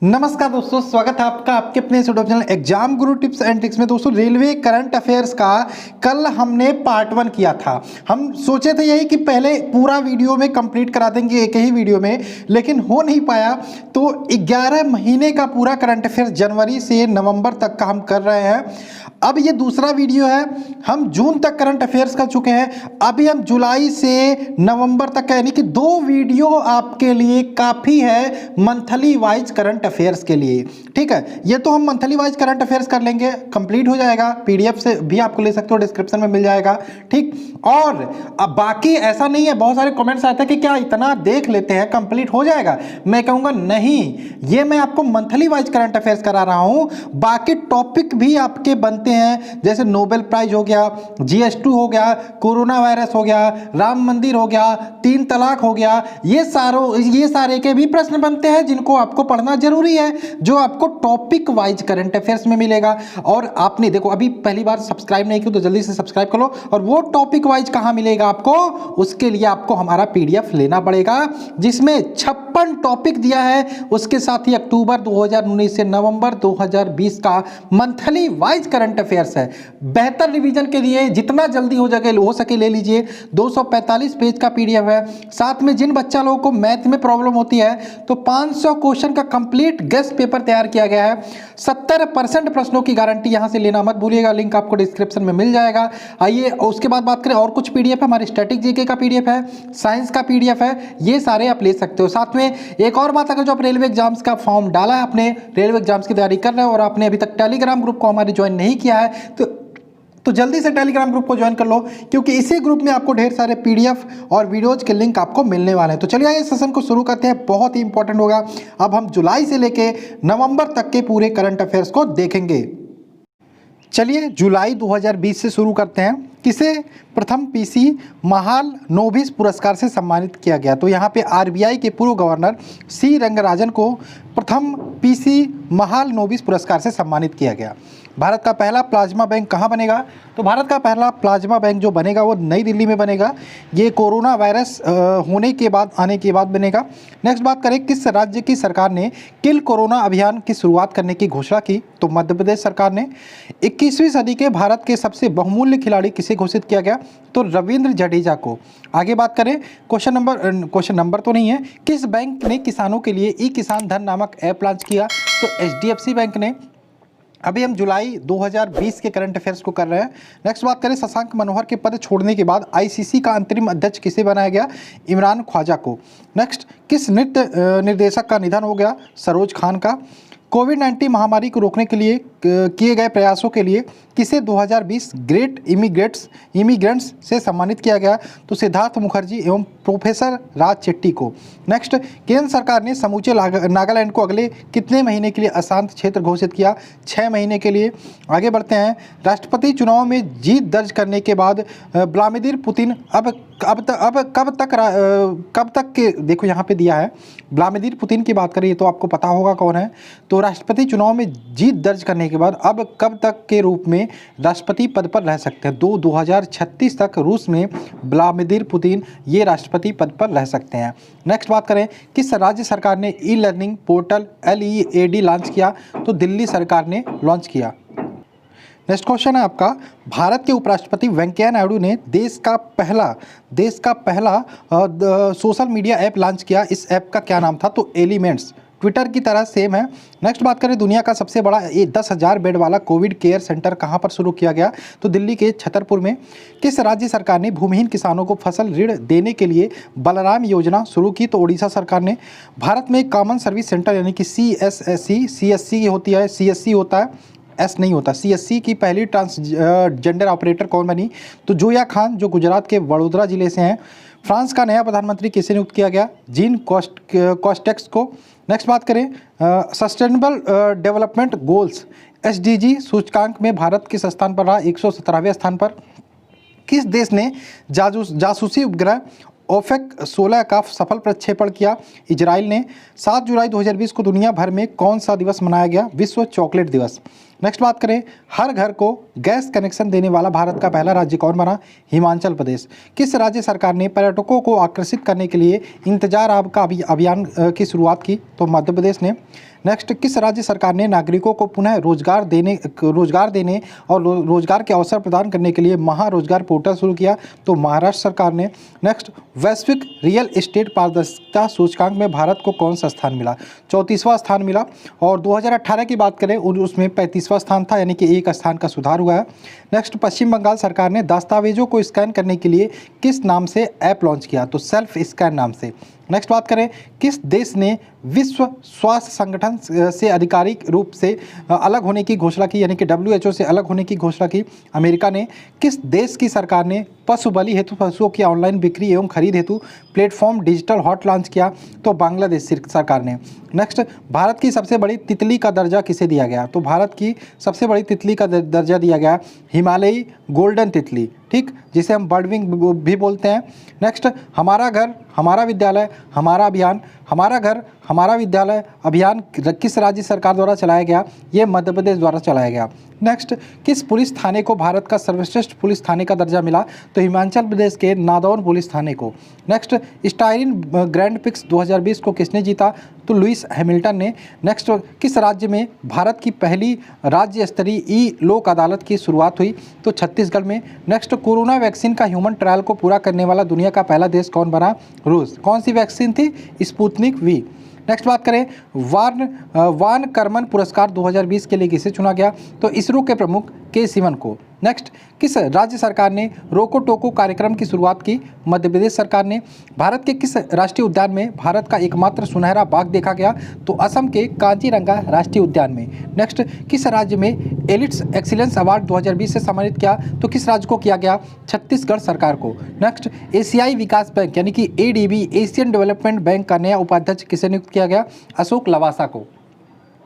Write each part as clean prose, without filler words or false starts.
नमस्कार दोस्तों, स्वागत है आपका आपके अपने YouTube channel exam Guru tips and tricks में। दोस्तों, रेलवे करंट अफेयर्स का कल हमने पार्ट 1 किया था। हम सोचे थे यही कि पहले पूरा वीडियो में कंप्लीट करा देंगे एक ही वीडियो में, लेकिन हो नहीं पाया। तो 11 महीने का पूरा करंट अफेयर्स जनवरी से नवंबर तक का हम कर रहे हैं। अब ये दूसरा वीडियो है। हम जून तक करंट अफेयर्स कर चुके हैं, अभी हम जुलाई से नवंबर तक का, यानी कि 2 वीडियो आपके लिए काफ़ी है मंथली वाइज करंट अफेयर्स के लिए। ठीक है, ये तो हम मंथली वाइज करंट अफेयर्स कर लेंगे, कंप्लीट हो जाएगा। पीडीएफ से भी आपको ले सकते हो, डिस्क्रिप्शन में मिल जाएगा। ठीक, और अब बाकी ऐसा नहीं है, बहुत सारे कमेंट्स आते हैं कि क्या इतना देख लेते हैं कंप्लीट हो जाएगा। मैं कहूँगा नहीं, ये मैं आपको मंथली वाइज करंट अफेयर्स करा रहा हूँ। बाकी टॉपिक भी आपके बनते हैं, जैसे नोबेल प्राइज हो गया, GS2 हो गया, कोरोना वायरस हो गया, राम मंदिर हो गया, 3 तलाक हो गया। ये सारे के भी प्रश्न बनते हैं जिनको आपको पढ़ना जरूरी है, जो आपको टॉपिक वाइज करंट अफेयर्स में मिलेगा। और आपने देखो अभी पहली बार सब्सक्राइब नहीं किया तो जल्दी से सब्सक्राइब कर लो। और वो टॉपिक वाइज कहाँ मिलेगा आपको, उसके लिए आपको हमारा PDF लेना पड़ेगा, जिसमें 56 टॉपिक दिया है। उसके साथ ही अक्टूबर 2019 से नवंबर 2020 का मंथली वाइज करंट अफेयर्स है। बेहतर रिवीजन के लिए जितना जल्दी हो सके ले लीजिए। 245 पेज का PDF है। साथ में जिन बच्चा लोगों को मैथ में प्रॉब्लम होती है तो 500 क्वेश्चन का कंप्लीट गेस्ट पेपर तैयार किया गया है। 70% प्रश्नों की गारंटी यहां से लेना मत भूलिएगा, लिंक आपको डिस्क्रिप्शन में मिल जाएगा। आइए उसके बाद बात करें, और कुछ PDF है, हमारे स्टैटिक जीके का PDF है, साइंस का PDF है, ये सारे आप ले सकते हो। साथ में एक और बात, अगर जो आप रेलवे एग्जाम्स का फॉर्म डाला है, आपने रेलवे एग्जाम्स की तैयारी कर रहे हो और आपने अभी तक टेलीग्राम ग्रुप को हमारे ज्वाइन नहीं किया है तो जल्दी से टेलीग्राम ग्रुप को ज्वाइन कर लो, क्योंकि इसी ग्रुप में आपको ढेर सारे PDF और वीडियोज के लिंक आपको मिलने वाले हैं। तो चलिए इस सेशन को शुरू करते हैं, बहुत ही इंपॉर्टेंट होगा। अब हम जुलाई से लेके नवंबर तक के पूरे करंट अफेयर्स को देखेंगे। चलिए जुलाई 2020 से शुरू करते हैं। किसे प्रथम PC महाल नोबिस पुरस्कार से सम्मानित किया गया? तो यहाँ पे RBI के पूर्व गवर्नर C रंगराजन को प्रथम PC महाल नोबिस पुरस्कार से सम्मानित किया गया। भारत का पहला प्लाज्मा बैंक कहाँ बनेगा? तो भारत का पहला प्लाज्मा बैंक जो बनेगा वो नई दिल्ली में बनेगा। ये कोरोना वायरस आने के बाद बनेगा। नेक्स्ट बात करें, किस राज्य की सरकार ने किल कोरोना अभियान की शुरुआत करने की घोषणा की? तो मध्य प्रदेश सरकार ने। 21वीं सदी के भारत के सबसे बहुमूल्य खिलाड़ी किसे घोषित किया गया? तो रविंद्र जडेजा को। आगे बात करें, क्वेश्चन नंबर तो नहीं है, किस बैंक ने किसानों के लिए ई-किसान धन नामक ऐप लॉन्च किया? तो HDFC बैंक ने। अभी हम जुलाई 2020 के करंट अफेयर्स को कर रहे हैं। नेक्स्ट बात करें, शशांक मनोहर के पद छोड़ने के बाद ICC का अंतरिम अध्यक्ष किसे बनाया गया? इमरान ख्वाजा को। नेक्स्ट, किस नृत्य निर्देशक का निधन हो गया? सरोज खान का। कोविड-19 महामारी को रोकने के लिए किए गए प्रयासों के लिए किसे 2020 ग्रेट इमिग्रेंट्स से सम्मानित किया गया? तो सिद्धार्थ मुखर्जी एवं प्रोफेसर राज चेट्टी को। नेक्स्ट, केंद्र सरकार ने समूचे नागालैंड को अगले कितने महीने के लिए अशांत क्षेत्र घोषित किया? 6 महीने के लिए। आगे बढ़ते हैं, राष्ट्रपति चुनाव में जीत दर्ज करने के बाद व्लादिमीर पुतिन कब तक के, देखो यहाँ पे दिया है व्लादिमीर पुतिन की बात करें तो आपको पता होगा कौन है। तो राष्ट्रपति चुनाव में जीत दर्ज करने के बाद अब कब तक के रूप में राष्ट्रपति पद पर रह सकते हैं? 2036 तक रूस में व्लादिमीर पुतिन ये राष्ट्रपति पद पर रह सकते हैं। नेक्स्ट बात करें, किस राज्य सरकार ने ई-लर्निंग पोर्टल LEAD लॉन्च किया? तो दिल्ली सरकार ने लॉन्च किया। नेक्स्ट क्वेश्चन है आपका, भारत के उपराष्ट्रपति वेंकैया नायडू ने देश का पहला सोशल मीडिया ऐप लॉन्च किया। इस ऐप का क्या नाम था? तो एलिमेंट्स। ट्विटर की तरह सेम है। नेक्स्ट बात करें, दुनिया का सबसे बड़ा 10,000 बेड वाला कोविड केयर सेंटर कहां पर शुरू किया गया? तो दिल्ली के छतरपुर में। किस राज्य सरकार ने भूमिहीन किसानों को फसल ऋण देने के लिए बलराम योजना शुरू की? तो ओडिशा सरकार ने। भारत में कॉमन सर्विस सेंटर यानी कि CSC होती है, CSC होता है, S नहीं होता। CSC की पहली ट्रांसजेंडर ऑपरेटर कौन बनी? तो जोया खान, जो गुजरात के वडोदरा जिले से हैं। फ्रांस का नया प्रधानमंत्री किसे नियुक्त किया गया? जीन कॉस्टेक्स को। नेक्स्ट बात करें, सस्टेनेबल डेवलपमेंट गोल्स SDG सूचकांक में भारत किस स्थान पर रहा? 117वें स्थान पर। किस देश ने जासूसी उपग्रह OPEC 16 का सफल प्रक्षेपण किया? इजराइल ने। 7 जुलाई 2020 को दुनिया भर में कौन सा दिवस मनाया गया? विश्व चॉकलेट दिवस। नेक्स्ट बात करें, हर घर को गैस कनेक्शन देने वाला भारत का पहला राज्य कौन बना? हिमाचल प्रदेश। किस राज्य सरकार ने पर्यटकों को आकर्षित करने के लिए इंतजार आप का अभियान की शुरुआत की? तो मध्य प्रदेश ने। नेक्स्ट, किस राज्य सरकार ने नागरिकों को पुनः रोजगार देने और रोजगार के अवसर प्रदान करने के लिए महारोजगार पोर्टल शुरू किया? तो महाराष्ट्र सरकार ने। नेक्स्ट, वैश्विक रियल एस्टेट पारदर्शिता सूचकांक में भारत को कौन सा स्थान मिला? 34वां स्थान मिला। और 2018 की बात करें उसमें 35वां स्थान था, यानी कि एक स्थान का सुधार हुआ है। नेक्स्ट, पश्चिम बंगाल सरकार ने दस्तावेजों को स्कैन करने के लिए किस नाम से ऐप लॉन्च किया? तो सेल्फ स्कैन नाम से। नेक्स्ट बात करें, किस देश ने विश्व स्वास्थ्य संगठन से आधिकारिक रूप से अलग होने की घोषणा की, यानी कि WHO से अलग होने की घोषणा की? अमेरिका ने। किस देश की सरकार ने पशु बलि हेतु पशुओं की ऑनलाइन बिक्री एवं खरीद हेतु प्लेटफॉर्म डिजिटल हॉट लॉन्च किया? तो बांग्लादेश सरकार ने। नेक्स्ट, भारत की सबसे बड़ी तितली का दर्जा किसे दिया गया? तो भारत की सबसे बड़ी तितली का दर्जा दिया गया हिमालयी गोल्डन तितली, ठीक, जिसे हम बर्ड विंग भी बोलते हैं। नेक्स्ट, हमारा घर हमारा विद्यालय हमारा अभियान, हमारा घर हमारा विद्यालय अभियान किस राज्य सरकार द्वारा चलाया गया? ये मध्य प्रदेश द्वारा चलाया गया। नेक्स्ट, किस पुलिस थाने को भारत का सर्वश्रेष्ठ पुलिस थाने का दर्जा मिला? तो हिमाचल प्रदेश के नादौन पुलिस थाने को। नेक्स्ट, स्टायरिन ग्रैंड प्रिक्स 2020 को किसने जीता? तो लुइस हैमिल्टन ने। नेक्स्ट, किस राज्य में भारत की पहली राज्य स्तरीय ई लोक अदालत की शुरुआत हुई? तो छत्तीसगढ़ में। नेक्स्ट, कोरोना वैक्सीन का ह्यूमन ट्रायल को पूरा करने वाला दुनिया का पहला देश कौन बना? रूस। कौन सी वैक्सीन थी? Sputnik V. नेक्स्ट बात करें, वान कर्मन पुरस्कार 2020 के लिए किसे चुना गया? तो इसरो के प्रमुख के सिवन को। नेक्स्ट, किस राज्य सरकार ने रोको टोको कार्यक्रम की शुरुआत की? मध्य प्रदेश सरकार ने। भारत के किस राष्ट्रीय उद्यान में भारत का एकमात्र सुनहरा बाघ देखा गया? तो असम के काजीरंगा राष्ट्रीय उद्यान में। नेक्स्ट, किस राज्य में एलिट्स एक्सीलेंस अवार्ड 2020 से सम्मानित किया? तो किस राज्य को किया गया? छत्तीसगढ़ सरकार को। नेक्स्ट, एशियाई विकास बैंक यानी कि ADB एशियन डेवलपमेंट बैंक का नया उपाध्यक्ष किसे नियुक्त किया गया? अशोक लवासा को।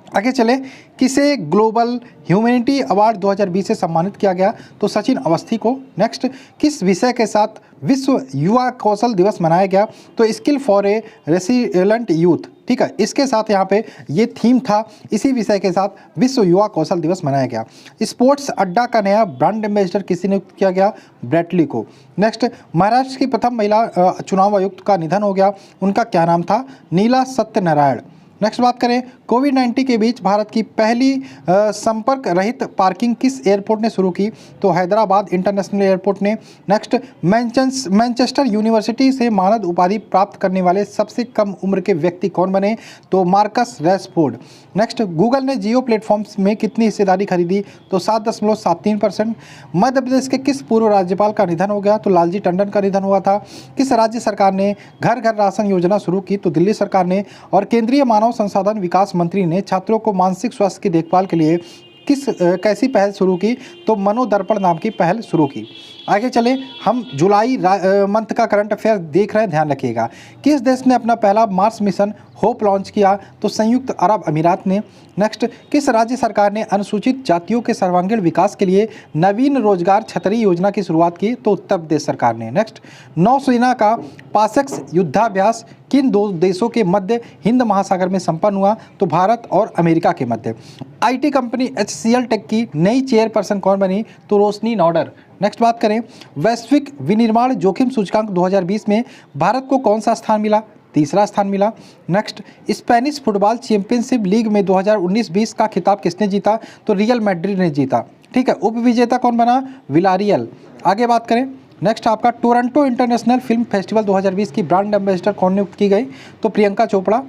आगे चले, किसे ग्लोबल ह्यूमैनिटी अवार्ड 2020 से सम्मानित किया गया? तो सचिन अवस्थी को। नेक्स्ट, किस विषय के साथ विश्व युवा कौशल दिवस मनाया गया? तो skill for a resilient youth, ठीक है, इसके साथ यहाँ पे ये थीम था, इसी विषय के साथ विश्व युवा कौशल दिवस मनाया गया। स्पोर्ट्स अड्डा का नया ब्रांड एम्बेसडर किसे नियुक्त किया गया? ब्रेटली को। नेक्स्ट, महाराष्ट्र की प्रथम महिला चुनाव आयुक्त का निधन हो गया, उनका क्या नाम था? नीला सत्यनारायण। नेक्स्ट बात करें, कोविड-19 के बीच भारत की पहली संपर्क रहित पार्किंग किस एयरपोर्ट ने शुरू की? तो हैदराबाद इंटरनेशनल एयरपोर्ट ने। नेक्स्ट, मैनचेस्टर यूनिवर्सिटी से मानद उपाधि प्राप्त करने वाले सबसे कम उम्र के व्यक्ति कौन बने? तो मार्कस रैशफोर्ड। नेक्स्ट, गूगल ने जियो प्लेटफॉर्म्स में कितनी हिस्सेदारी खरीदी? तो 7.73%। मध्य प्रदेश के किस पूर्व राज्यपाल का निधन हो गया? तो लालजी टंडन का निधन हुआ था। किस राज्य सरकार ने घर घर राशन योजना शुरू की? तो दिल्ली सरकार ने। और केंद्रीय मानव संसाधन विकास मंत्री ने छात्रों को मानसिक स्वास्थ्य की देखभाल के लिए कैसी पहल शुरू की? तो मनोदर्पण नाम की पहल शुरू की। आगे चले, हम जुलाई मंथ का करंट अफेयर देख रहे हैं, ध्यान रखिएगा। किस देश ने अपना पहला मार्स मिशन होप लॉन्च किया? तो संयुक्त अरब अमीरात ने। नेक्स्ट, किस राज्य सरकार ने अनुसूचित जातियों के सर्वांगीण विकास के लिए नवीन रोजगार छतरी योजना की शुरुआत की? तो उत्तर प्रदेश सरकार ने। नेक्स्ट, नौसेना का पासेक्स युद्धाभ्यास किन दो देशों के मध्य हिंद महासागर में संपन्न हुआ? तो भारत और अमेरिका के मध्य। IT कंपनी HCL टेक की नई चेयरपर्सन कौन बनी? तो रोशनी नॉडर। नेक्स्ट बात करें, वैश्विक विनिर्माण जोखिम सूचकांक 2020 में भारत को कौन सा स्थान मिला? तीसरा स्थान मिला। Next, Spanish football championship league में 2019-20 का खिताब किसने जीता? तो रियल मैड्रिड ने जीता, ठीक है। उप विजेता कौन बना? विलारियल। आगे बात करें, नेक्स्ट आपका टोरंटो इंटरनेशनल फिल्म फेस्टिवल 2020 की ब्रांड एम्बेसडर कौन नियुक्त की गई? तो प्रियंका चोपड़ा।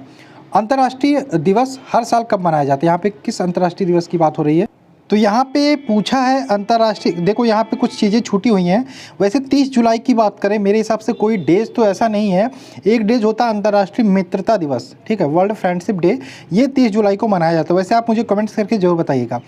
अंतर्राष्ट्रीय दिवस हर साल कब मनाया जाता है? यहाँ पे किस अंतर्राष्ट्रीय दिवस की बात हो रही है? तो यहाँ पे पूछा है अंतर्राष्ट्रीय, देखो यहाँ पे कुछ चीज़ें छूटी हुई हैं। वैसे 30 जुलाई की बात करें, मेरे हिसाब से कोई डेज तो ऐसा नहीं है। एक डेज होता है अंतर्राष्ट्रीय मित्रता दिवस, ठीक है, वर्ल्ड फ्रेंडशिप डे, ये 30 जुलाई को मनाया जाता है। वैसे आप मुझे कमेंट्स करके जरूर बताइएगा।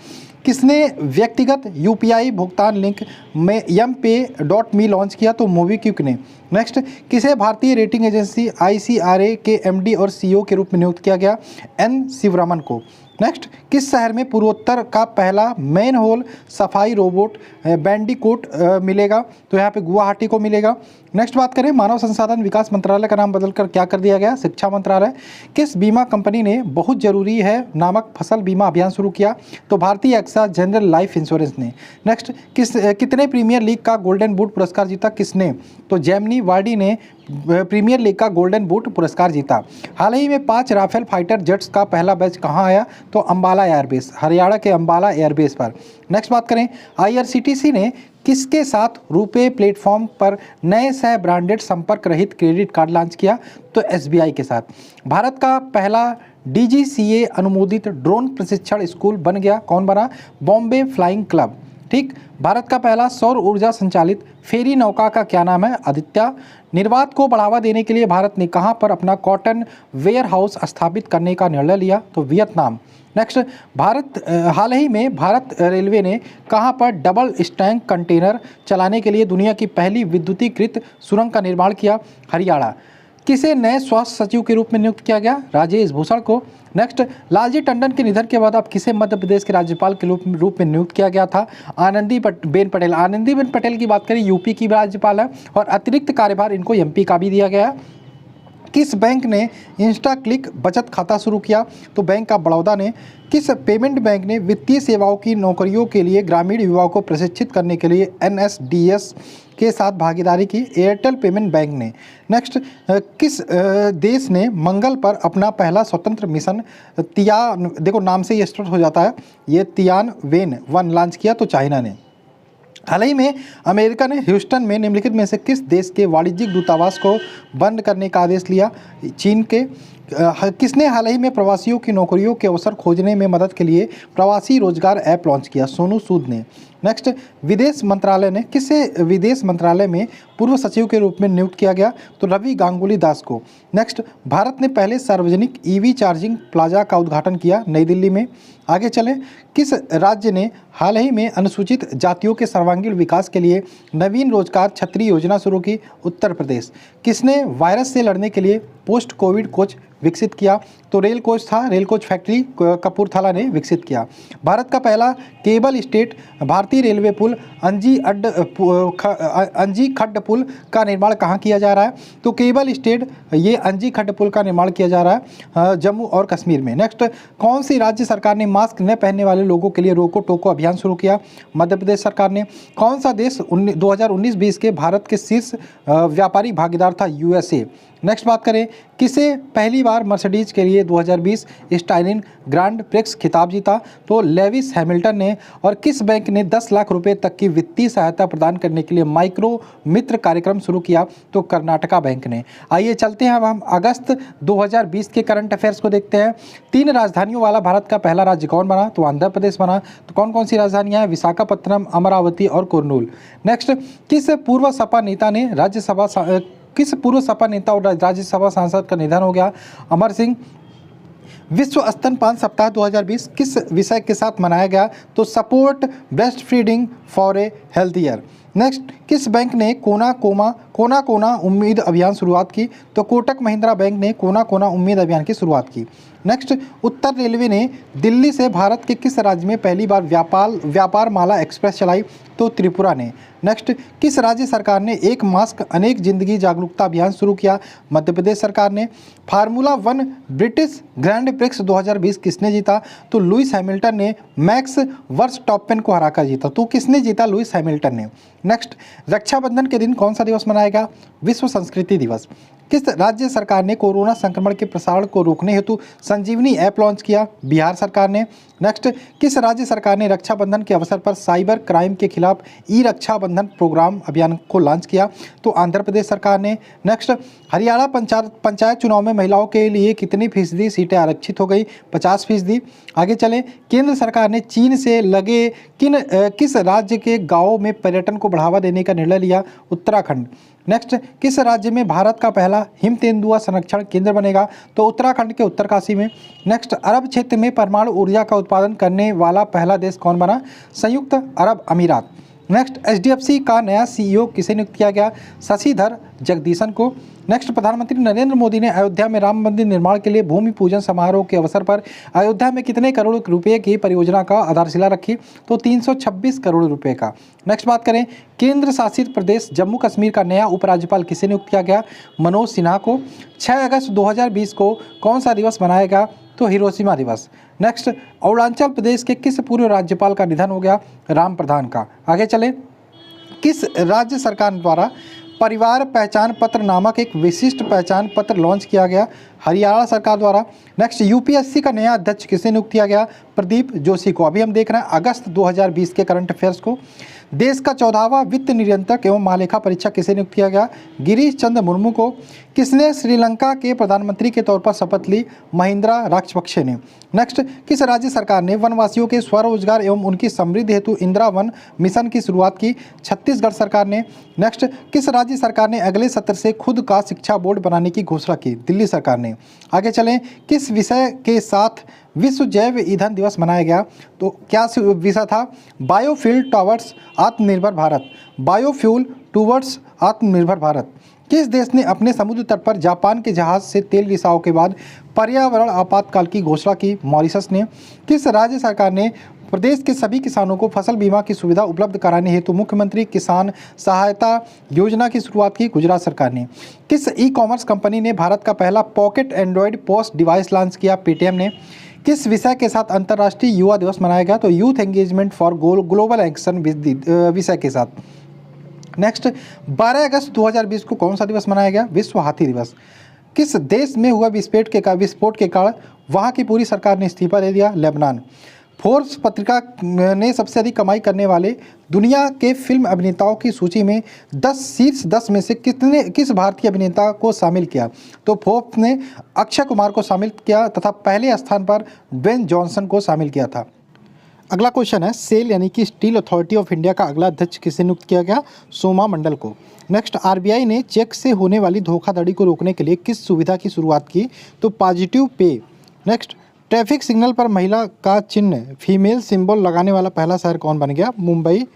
किसने व्यक्तिगत UPI भुगतान लिंक में mPay.me लॉन्च किया? तो मोबीक्विक ने। नेक्स्ट, किसे भारतीय रेटिंग एजेंसी ICRA के MD और CEO के रूप में नियुक्त किया गया? N शिवरामन को। नेक्स्ट, किस शहर में पूर्वोत्तर का पहला मैन होल सफाई रोबोट बैंडिकोट मिलेगा? तो यहाँ पे गुवाहाटी को मिलेगा। नेक्स्ट बात करें, मानव संसाधन विकास मंत्रालय का नाम बदलकर क्या कर दिया गया, शिक्षा मंत्रालय। किस बीमा कंपनी ने बहुत जरूरी है नामक फसल बीमा अभियान शुरू किया, तो भारतीय एक्सा जनरल लाइफ इंश्योरेंस ने। नेक्स्ट, कितने प्रीमियर लीग का गोल्डन बूट पुरस्कार जीता, किसने, तो जेमिनी वार्डी ने प्रीमियर लीग का गोल्डन बूट पुरस्कार जीता। हाल ही में 5 राफेल फाइटर जेट्स का पहला बैच कहां आया, तो अंबाला एयरबेस, हरियाणा के अंबाला एयरबेस पर। नेक्स्ट बात करें, IRCTC ने किसके साथ रुपे प्लेटफॉर्म पर नए सह ब्रांडेड संपर्क रहित क्रेडिट कार्ड लॉन्च किया, तो SBI के साथ। भारत का पहला DGCA अनुमोदित ड्रोन प्रशिक्षण स्कूल बन गया, कौन बना, बॉम्बे फ्लाइंग क्लब। ठीक, भारत का पहला सौर ऊर्जा संचालित फेरी नौका का क्या नाम है, आदित्य। निर्यात को बढ़ावा देने के लिए भारत ने कहां पर अपना कॉटन वेयर हाउस स्थापित करने का निर्णय लिया, तो वियतनाम। नेक्स्ट, हाल ही में भारत रेलवे ने कहां पर डबल स्टैंक कंटेनर चलाने के लिए दुनिया की पहली विद्युतीकृत सुरंग का निर्माण किया, हरियाणा। किसे नए स्वास्थ्य सचिव के रूप में नियुक्त किया गया, राजेश भूषण को। नेक्स्ट, लालजी टंडन के निधन के बाद अब किसे मध्य प्रदेश के राज्यपाल के रूप में नियुक्त किया गया था, आनंदीबेन पटेल। आनंदीबेन पटेल की बात करें, यूपी की राज्यपाल है और अतिरिक्त कार्यभार इनको MP का भी दिया गया है। किस बैंक ने इंस्टा क्लिक बचत खाता शुरू किया, तो बैंक ऑफ बड़ौदा ने। किस पेमेंट बैंक ने वित्तीय सेवाओं की नौकरियों के लिए ग्रामीण युवाओं को प्रशिक्षित करने के लिए NSDS के साथ भागीदारी की, एयरटेल पेमेंट बैंक ने। नेक्स्ट, किस देश ने मंगल पर अपना पहला स्वतंत्र मिशन देखो नाम से ये स्टार्ट हो जाता है, ये तियानवेन-1 लॉन्च किया, तो चाइना ने। हाल ही में अमेरिका ने ह्यूस्टन में निम्नलिखित में से किस देश के वाणिज्यिक दूतावास को बंद करने का आदेश लिया, चीन के। किसने हाल ही में प्रवासियों की नौकरियों के अवसर खोजने में मदद के लिए प्रवासी रोजगार ऐप लॉन्च किया, सोनू सूद ने। नेक्स्ट, विदेश मंत्रालय ने किसे विदेश मंत्रालय में पूर्व सचिव के रूप में नियुक्त किया गया, तो रवि गांगुली दास को। नेक्स्ट, भारत ने पहले सार्वजनिक EV चार्जिंग प्लाजा का उद्घाटन किया, नई दिल्ली में। आगे चलें, किस राज्य ने हाल ही में अनुसूचित जातियों के सर्वांगीण विकास के लिए नवीन रोजगार छतरी योजना शुरू की, उत्तर प्रदेश। किसने वायरस से लड़ने के लिए पोस्ट कोविड कोच विकसित किया, तो रेल कोच फैक्ट्री कपूरथला ने विकसित किया। भारत का पहला केबल स्टेट भारतीय रेलवे पुल अंजी खड्ड पुल का निर्माण कहाँ किया जा रहा है, तो केबल स्टेट ये अंजी खड्ड पुल का निर्माण किया जा रहा है जम्मू और कश्मीर में। नेक्स्ट, कौन सी राज्य सरकार ने मास्क न पहनने वाले लोगों के लिए रोको टोको अभियान शुरू किया, मध्य प्रदेश सरकार ने। कौन सा देश 2019-20 के भारत के शीर्ष व्यापारी भागीदार था, USA। नेक्स्ट बात करें, किसे पहली बार मर्सिडीज के लिए 2020 स्टाइलिन ग्रांड प्रिक्स खिताब जीता, तो लेविस हैमिल्टन ने। और किस बैंक ने 10 लाख रुपए तक की वित्तीय सहायता प्रदान करने के लिए माइक्रो मित्र कार्यक्रम शुरू किया, तो कर्नाटका बैंक ने। आइए चलते हैं अब हम अगस्त 2020 के करंट अफेयर्स को देखते हैं। 3 राजधानियों वाला भारत का पहला राज्य कौन बना, तो आंध्र प्रदेश बना। तो कौन कौन सी राजधानियाँ हैं, विशाखापत्तनम, अमरावती और कुर्नूल। नेक्स्ट, किस पूर्व सपा नेता और राज्यसभा सांसद का निधन हो गया, अमर सिंह। विश्व स्तनपान सप्ताह 2020 किस विषय के साथ मनाया गया, तो support breast feeding for a healthier. Next, किस बैंक ने कोना उम्मीद अभियान शुरुआत की, तो कोटक महिंद्रा बैंक ने कोना उम्मीद अभियान की शुरुआत की। नेक्स्ट, उत्तर रेलवे ने दिल्ली से भारत के किस राज्य में पहली बार व्यापार माला एक्सप्रेस चलाई, तो त्रिपुरा ने। नेक्स्ट, किस राज्य सरकार ने एक मास्क अनेक जिंदगी जागरूकता अभियान शुरू किया, मध्य प्रदेश सरकार ने। फार्मूला 1 ब्रिटिश ग्रैंड प्रिक्स 2020 किसने जीता, तो लुइस हैमिल्टन ने मैक्स वर्स्टैपेन को हराकर जीता। तो किसने जीता, लुइस हैमिल्टन ने। नेक्स्ट, रक्षाबंधन के दिन कौन सा दिवस मनाया गया, विश्व संस्कृति दिवस। किस राज्य सरकार ने कोरोना संक्रमण के प्रसार को रोकने हेतु संजीवनी ऐप लॉन्च किया, बिहार सरकार ने। नेक्स्ट, किस राज्य सरकार ने रक्षाबंधन के अवसर पर साइबर क्राइम के खिलाफ रक्षाबंधन प्रोग्राम अभियान को लॉन्च किया, तो आंध्र प्रदेश सरकार ने। नेक्स्ट, हरियाणा पंचायत चुनाव में महिलाओं के लिए कितनी फीसदी सीटें आरक्षित हो गई, 50%। आगे चलें, केंद्र सरकार ने चीन से लगे किस राज्य के गाँवों में पर्यटन को बढ़ावा देने का निर्णय लिया, उत्तराखंड। नेक्स्ट, किस राज्य में भारत का पहला हिम तेंदुआ संरक्षण केंद्र बनेगा, तो उत्तराखंड के उत्तरकाशी में। नेक्स्ट, अरब क्षेत्र में परमाणु ऊर्जा का उत्पादन करने वाला पहला देश कौन बना, संयुक्त अरब अमीरात। नेक्स्ट एचडीएफसी का नया सीईओ किसे नियुक्त किया गया? शशिधर जगदीशन को। नेक्स्ट प्रधानमंत्री नरेंद्र मोदी ने अयोध्या में राम मंदिर निर्माण के लिए भूमि पूजन समारोह के अवसर पर अयोध्या में कितने करोड़ रुपए की परियोजना का आधारशिला रखी? तो 326 करोड़ रुपए का। नेक्स्ट बात करें, केंद्र शासित प्रदेश जम्मू कश्मीर का नया उपराज्यपाल किसे नियुक्त किया गया? मनोज सिन्हा को। 6 अगस्त 2020 को कौन सा दिवस मनाया गया? तो हिरोशिमा दिवस। नेक्स्ट, अरुणाचल प्रदेश के किस पूर्व राज्यपाल का निधन हो गया? राम प्रधान का। आगे चले, किस राज्य सरकार द्वारा परिवार पहचान पत्र नामक एक विशिष्ट पहचान पत्र लॉन्च किया गया? हरियाणा सरकार द्वारा। नेक्स्ट, यूपीएससी का नया अध्यक्ष किसे नियुक्त किया गया? प्रदीप जोशी को। अभी हम देख रहे हैं अगस्त 2020 के करंट अफेयर्स को। देश का 14वां वित्त नियंत्रक एवं महालेखा परीक्षक किसे नियुक्त किया गया? गिरीश चंद्र मुर्मू को। किसने श्रीलंका के प्रधानमंत्री के तौर पर शपथ ली? महिंद्रा राजपक्षे ने। नेक्स्ट, किस राज्य सरकार ने वनवासियों के स्वरोजगार एवं उनकी समृद्धि हेतु इंदिरा वन मिशन की शुरुआत की? छत्तीसगढ़ सरकार ने। नेक्स्ट, किस राज्य सरकार ने अगले सत्र से खुद का शिक्षा बोर्ड बनाने की घोषणा की? दिल्ली सरकार ने। आगे चलें, किस विषय के साथ विश्व जैव ईंधन दिवस मनाया गया? तो क्या विषय था? बायोफ्यूल टुवर्ड्स आत्मनिर्भर भारत। बायोफ्यूल टुवर्ड्स आत्मनिर्भर भारत। किस देश ने अपने समुद्र तट पर जापान के जहाज से तेल रिसाव के बाद पर्यावरण आपातकाल की घोषणा की? मॉरिशस ने। किस राज्य सरकार ने प्रदेश के सभी किसानों को फसल बीमा की सुविधा उपलब्ध कराने हेतु मुख्यमंत्री किसान सहायता योजना की शुरुआत की? गुजरात सरकार ने। किस ई कॉमर्स कंपनी ने भारत का पहला pocket Android post device launch किया? पेटीएम ने। किस विषय के साथ अंतर्राष्ट्रीय युवा दिवस मनाया गया? तो youth engagement for global action विषय के साथ। नेक्स्ट, 12 अगस्त 2020 को कौन सा दिवस मनाया गया? विश्व हाथी दिवस। किस देश में हुआ विस्फोट के कारण वहां की पूरी सरकार ने इस्तीफा दे दिया? लेबनान। फोर्ब्स पत्रिका ने सबसे अधिक कमाई करने वाले दुनिया के फिल्म अभिनेताओं की सूची में शीर्ष 10 में से किस भारतीय अभिनेता को शामिल किया? तो फोर्ब्स ने अक्षय कुमार को शामिल किया तथा पहले स्थान पर ड्वेन जॉनसन को शामिल किया था। अगला क्वेश्चन है, सेल यानी कि स्टील अथॉरिटी ऑफ इंडिया का अगला अध्यक्ष किसे नियुक्त किया गया? सोमा मंडल को। नेक्स्ट, आरबीआई ने चेक से होने वाली धोखाधड़ी को रोकने के लिए किस सुविधा की शुरुआत की? तो positive pay. Next, traffic signal पर महिला का चिन्ह फीमेल सिंबल लगाने वाला पहला शहर कौन बन गया? मुंबई।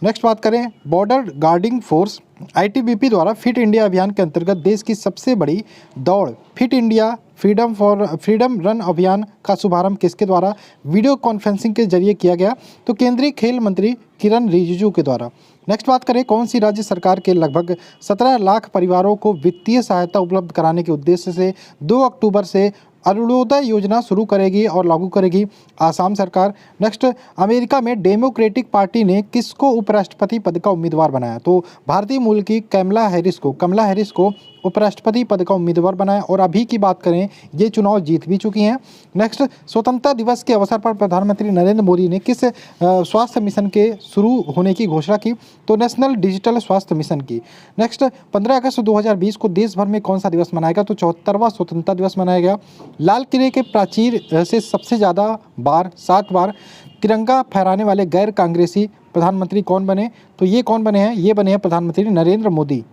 नेक्स्ट बात करें, बॉर्डर गार्डिंग फोर्स आईटीबीपी द्वारा फिट इंडिया अभियान के अंतर्गत देश की सबसे बड़ी दौड़ फिट इंडिया फ्रीडम रन अभियान का शुभारंभ किसके द्वारा वीडियो कॉन्फ्रेंसिंग के जरिए किया गया? तो केंद्रीय खेल मंत्री किरण रिजिजू के द्वारा। नेक्स्ट बात करें, कौन सी राज्य सरकार के लगभग 17 लाख परिवारों को वित्तीय सहायता उपलब्ध कराने के उद्देश्य से 2 अक्टूबर से अरुणोदय योजना शुरू करेगी और लागू करेगी? आसाम सरकार। नेक्स्ट, अमेरिका में डेमोक्रेटिक पार्टी ने किसको उपराष्ट्रपति पद का उम्मीदवार बनाया? तो भारतीय मूल की कमला हैरिस को उपराष्ट्रपति पद का उम्मीदवार बनाया और अभी की बात करें ये चुनाव जीत भी चुकी हैं। नेक्स्ट, स्वतंत्रता दिवस के अवसर पर प्रधानमंत्री नरेंद्र मोदी ने किस स्वास्थ्य मिशन के शुरू होने की घोषणा की? तो नेशनल डिजिटल स्वास्थ्य मिशन की। नेक्स्ट, 15 अगस्त 2020 को देश भर में कौन सा दिवस मनाएगा? तो 74वां स्वतंत्रता दिवस मनाया गया। लाल किले के प्राचीर से सबसे ज़्यादा बार 7 बार तिरंगा फहराने वाले गैर कांग्रेसी प्रधानमंत्री कौन बने? तो ये कौन बने हैं? ये बने हैं प्रधानमंत्री नरेंद्र मोदी।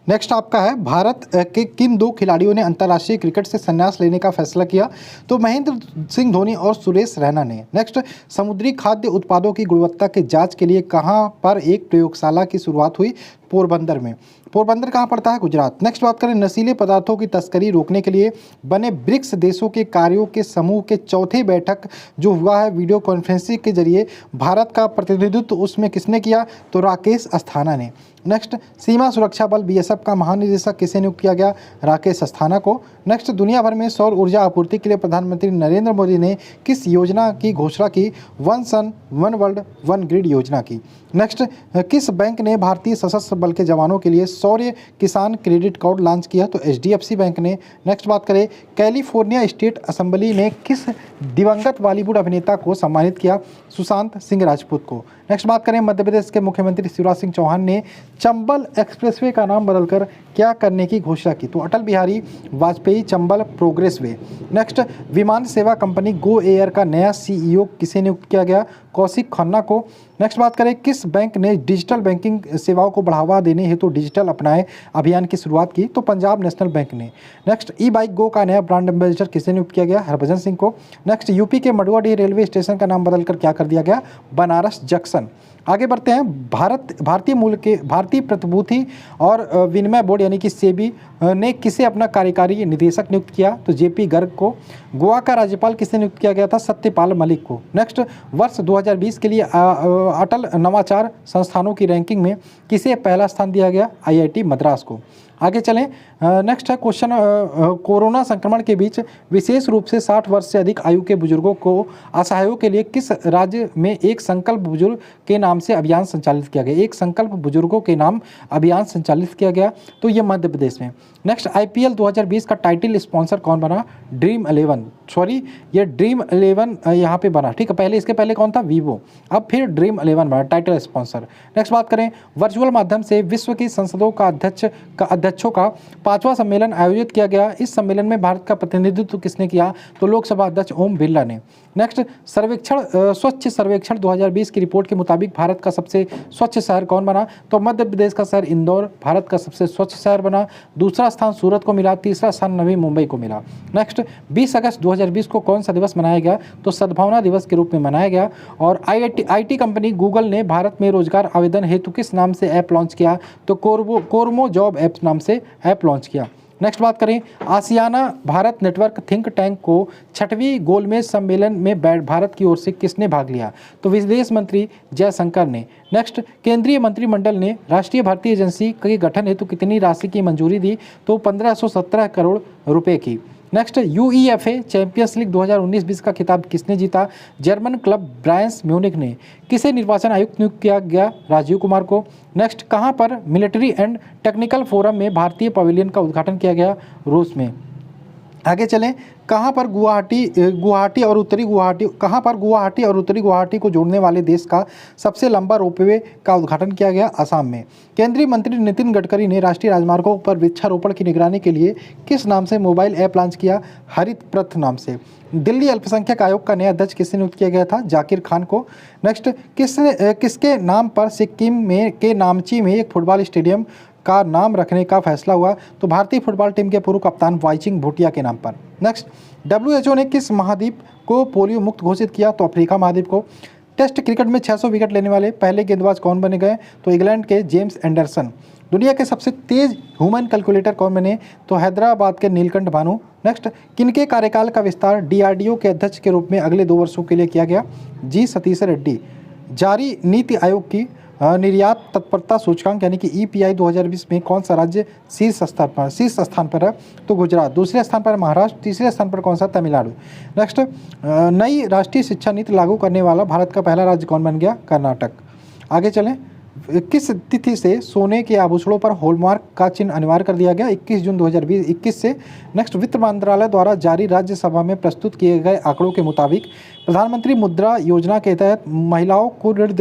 नेक्स्ट आपका है, भारत के किन 2 खिलाड़ियों ने अंतर्राष्ट्रीय क्रिकेट से संन्यास लेने का फैसला किया? तो महेंद्र सिंह धोनी और सुरेश रैना ने। नेक्स्ट, समुद्री खाद्य उत्पादों की गुणवत्ता के जांच के लिए कहां पर एक प्रयोगशाला की शुरुआत हुई? पोरबंदर में। पोरबंदर कहाँ पड़ता है? गुजरात। नेक्स्ट बात करें, नशीले पदार्थों की तस्करी रोकने के लिए बने ब्रिक्स देशों के कार्यों के समूह के चौथे बैठक जो हुआ है वीडियो कॉन्फ्रेंसिंग के जरिए, भारत का प्रतिनिधित्व उसमें किसने किया? तो राकेश अस्थाना ने। नेक्स्ट, सीमा सुरक्षा बल बीएसएफ का महानिदेशक किसे नियुक्त किया गया? राकेश अस्थाना को। नेक्स्ट, दुनिया भर में सौर ऊर्जा आपूर्ति के लिए प्रधानमंत्री नरेंद्र मोदी ने किस योजना की घोषणा की? One sun one world one grid योजना की। नेक्स्ट, किस बैंक ने भारतीय सशस्त्र बल के जवानों के लिए सौर्य किसान क्रेडिट कार्ड लॉन्च किया? तो एचडीएफसी बैंक ने। नेक्स्ट बात करें, कैलिफोर्निया स्टेट असेंबली ने किस दिवंगत बॉलीवुड अभिनेता को सम्मानित किया? सुशांत सिंह राजपूत को। नेक्स्ट बात करें, मध्य प्रदेश के मुख्यमंत्री शिवराज सिंह चौहान ने चंबल एक्सप्रेसवे का नाम बदलकर क्या करने की घोषणा की? तो Atal Bihari Vajpayee Chambal progress way. Next, विमान सेवा कंपनी गो एयर का नया सीईओ किसे नियुक्त किया गया? कौशिक खन्ना को। नेक्स्ट बात करें, किस बैंक ने डिजिटल बैंकिंग सेवाओं को बढ़ावा देने हेतु डिजिटल अपनाए अभियान की शुरुआत की? तो पंजाब नेशनल बैंक ने। नेक्स्ट, ई बाइक गो का नया ब्रांड एम्बेसडर किसे नियुक्त किया गया? हरभजन सिंह को। नेक्स्ट, यूपी के मडुआडीह रेलवे स्टेशन का नाम बदलकर क्या कर दिया गया? बनारस जंक्शन। आगे बढ़ते हैं, भारतीय मूल के भारतीय प्रतिभूति और विनिमय बोर्ड यानी कि सेबी ने किसे अपना कार्यकारी निदेशक नियुक्त किया? तो जेपी गर्ग को। गोवा का राज्यपाल किसे नियुक्त किया गया था? सत्यपाल मलिक को। नेक्स्ट, वर्ष 2020 के लिए अटल नवाचार संस्थानों की रैंकिंग में किसे पहला स्थान दिया गया? आईआईटी मद्रास को। आगे चलें, नेक्स्ट है क्वेश्चन, कोरोना संक्रमण के बीच विशेष रूप से 60 वर्ष से अधिक आयु के बुजुर्गों को असहायों के लिए किस राज्य में एक संकल्प बुजुर्ग के नाम से अभियान संचालित किया गया? एक संकल्प बुजुर्गों के नाम अभियान संचालित किया गया, तो ये मध्य प्रदेश में। नेक्स्ट, आईपीएल 2020 का टाइटल स्पॉन्सर कौन बना? ड्रीम 11, सॉरी ये ड्रीम 11 यहाँ पे बना, ठीक है। पहले इसके पहले कौन था? वीवो, अब फिर ड्रीम 11 बना टाइटल स्पॉन्सर। नेक्स्ट बात करें, वर्चुअल माध्यम से विश्व की संसदों का अध्यक्षों का 5वां सम्मेलन आयोजित किया गया। इस सम्मेलन में भारत का प्रतिनिधित्व किसने किया? तो लोकसभा अध्यक्ष ओम बिरला ने। नेक्स्ट, स्वच्छ सर्वेक्षण 2020 की रिपोर्ट के मुताबिक भारत का सबसे स्वच्छ शहर कौन बना? तो मध्य प्रदेश का शहर इंदौर भारत का सबसे स्वच्छ शहर बना। दूसरा स्थान सूरत को मिला, तीसरा स्थान नवी मुंबई को मिला। नेक्स्ट, 20 अगस्त 2020 को कौन सा दिवस मनाया गया? तो सद्भावना दिवस के रूप में मनाया गया। और आईटी कंपनी गूगल ने भारत में रोजगार आवेदन हेतु किस नाम से ऐप लॉन्च किया? तो कोरमो जॉब ऐप नाम से ऐप लॉन्च किया। नेक्स्ट बात करें, आसियाना भारत नेटवर्क थिंक टैंक को 6वीं गोलमेज सम्मेलन में भारत की ओर से किसने भाग लिया? तो विदेश मंत्री जयशंकर ने। नेक्स्ट, केंद्रीय मंत्रिमंडल ने राष्ट्रीय भर्ती एजेंसी के गठन हेतु कितनी राशि की मंजूरी दी? तो 1517 करोड़ रुपए की। नेक्स्ट, यूईएफए चैंपियंस लीग 2019-20 का खिताब किसने जीता? जर्मन क्लब ब्रायंस म्यूनिख ने। किसे निर्वाचन आयुक्त नियुक्त किया गया? राजीव कुमार को। नेक्स्ट, कहां पर मिलिट्री एंड टेक्निकल फोरम में भारतीय पवेलियन का उद्घाटन किया गया? रूस में। आगे चलें, कहां पर गुवाहाटी और उत्तरी गुवाहाटी को जोड़ने वाले देश का सबसे लंबा रोपवे का उद्घाटन किया गया? असम में। केंद्रीय मंत्री नितिन गडकरी ने राष्ट्रीय राजमार्गों पर वृक्षारोपण की निगरानी के लिए किस नाम से मोबाइल ऐप लॉन्च किया? हरित पथ नाम से। दिल्ली अल्पसंख्यक आयोग का नया अध्यक्ष किससे नियुक्त किया गया था? जाकिर खान को। नेक्स्ट, किसके नाम पर सिक्किम के नामची में एक फुटबॉल स्टेडियम का नाम रखने का फैसला हुआ? तो भारतीय फुटबॉल टीम के पूर्व कप्तान वाइचिंग भूटिया के नाम पर। नेक्स्ट, WHO ने किस महाद्वीप को पोलियो मुक्त घोषित किया? तो अफ्रीका महाद्वीप को। टेस्ट क्रिकेट में 600 विकेट लेने वाले पहले गेंदबाज कौन बने गए? तो इंग्लैंड के जेम्स एंडरसन। दुनिया के सबसे तेज ह्यूमन कैलकुलेटर कौन बने? तो हैदराबाद के नीलकंठ भानु। नेक्स्ट, किनके कार्यकाल का विस्तार DRDO के अध्यक्ष के रूप में अगले 2 वर्षों के लिए किया गया? जी सतीश रेड्डी। जारी नीति आयोग की निर्यात तत्परता सूचकांक यानी कि EPI 2020 में कौन सा राज्य शीर्ष स्थान पर है? तो गुजरात। दूसरे स्थान पर महाराष्ट्र। तीसरे स्थान पर कौन सा? तमिलनाडु। नेक्स्ट, नई राष्ट्रीय शिक्षा नीति लागू करने वाला भारत का पहला राज्य कौन बन गया? कर्नाटक। आगे चलें, किस तिथि से सोने के आभूषणों पर हॉलमार्क का चिन्ह अनिवार्य कर दिया गया? 21 जून 2021 से। नेक्स्ट, वित्त मंत्रालय द्वारा जारी राज्यसभा में प्रस्तुत किए गए आंकड़ों के मुताबिक प्रधानमंत्री मुद्रा योजना के तहत महिलाओं को ऋण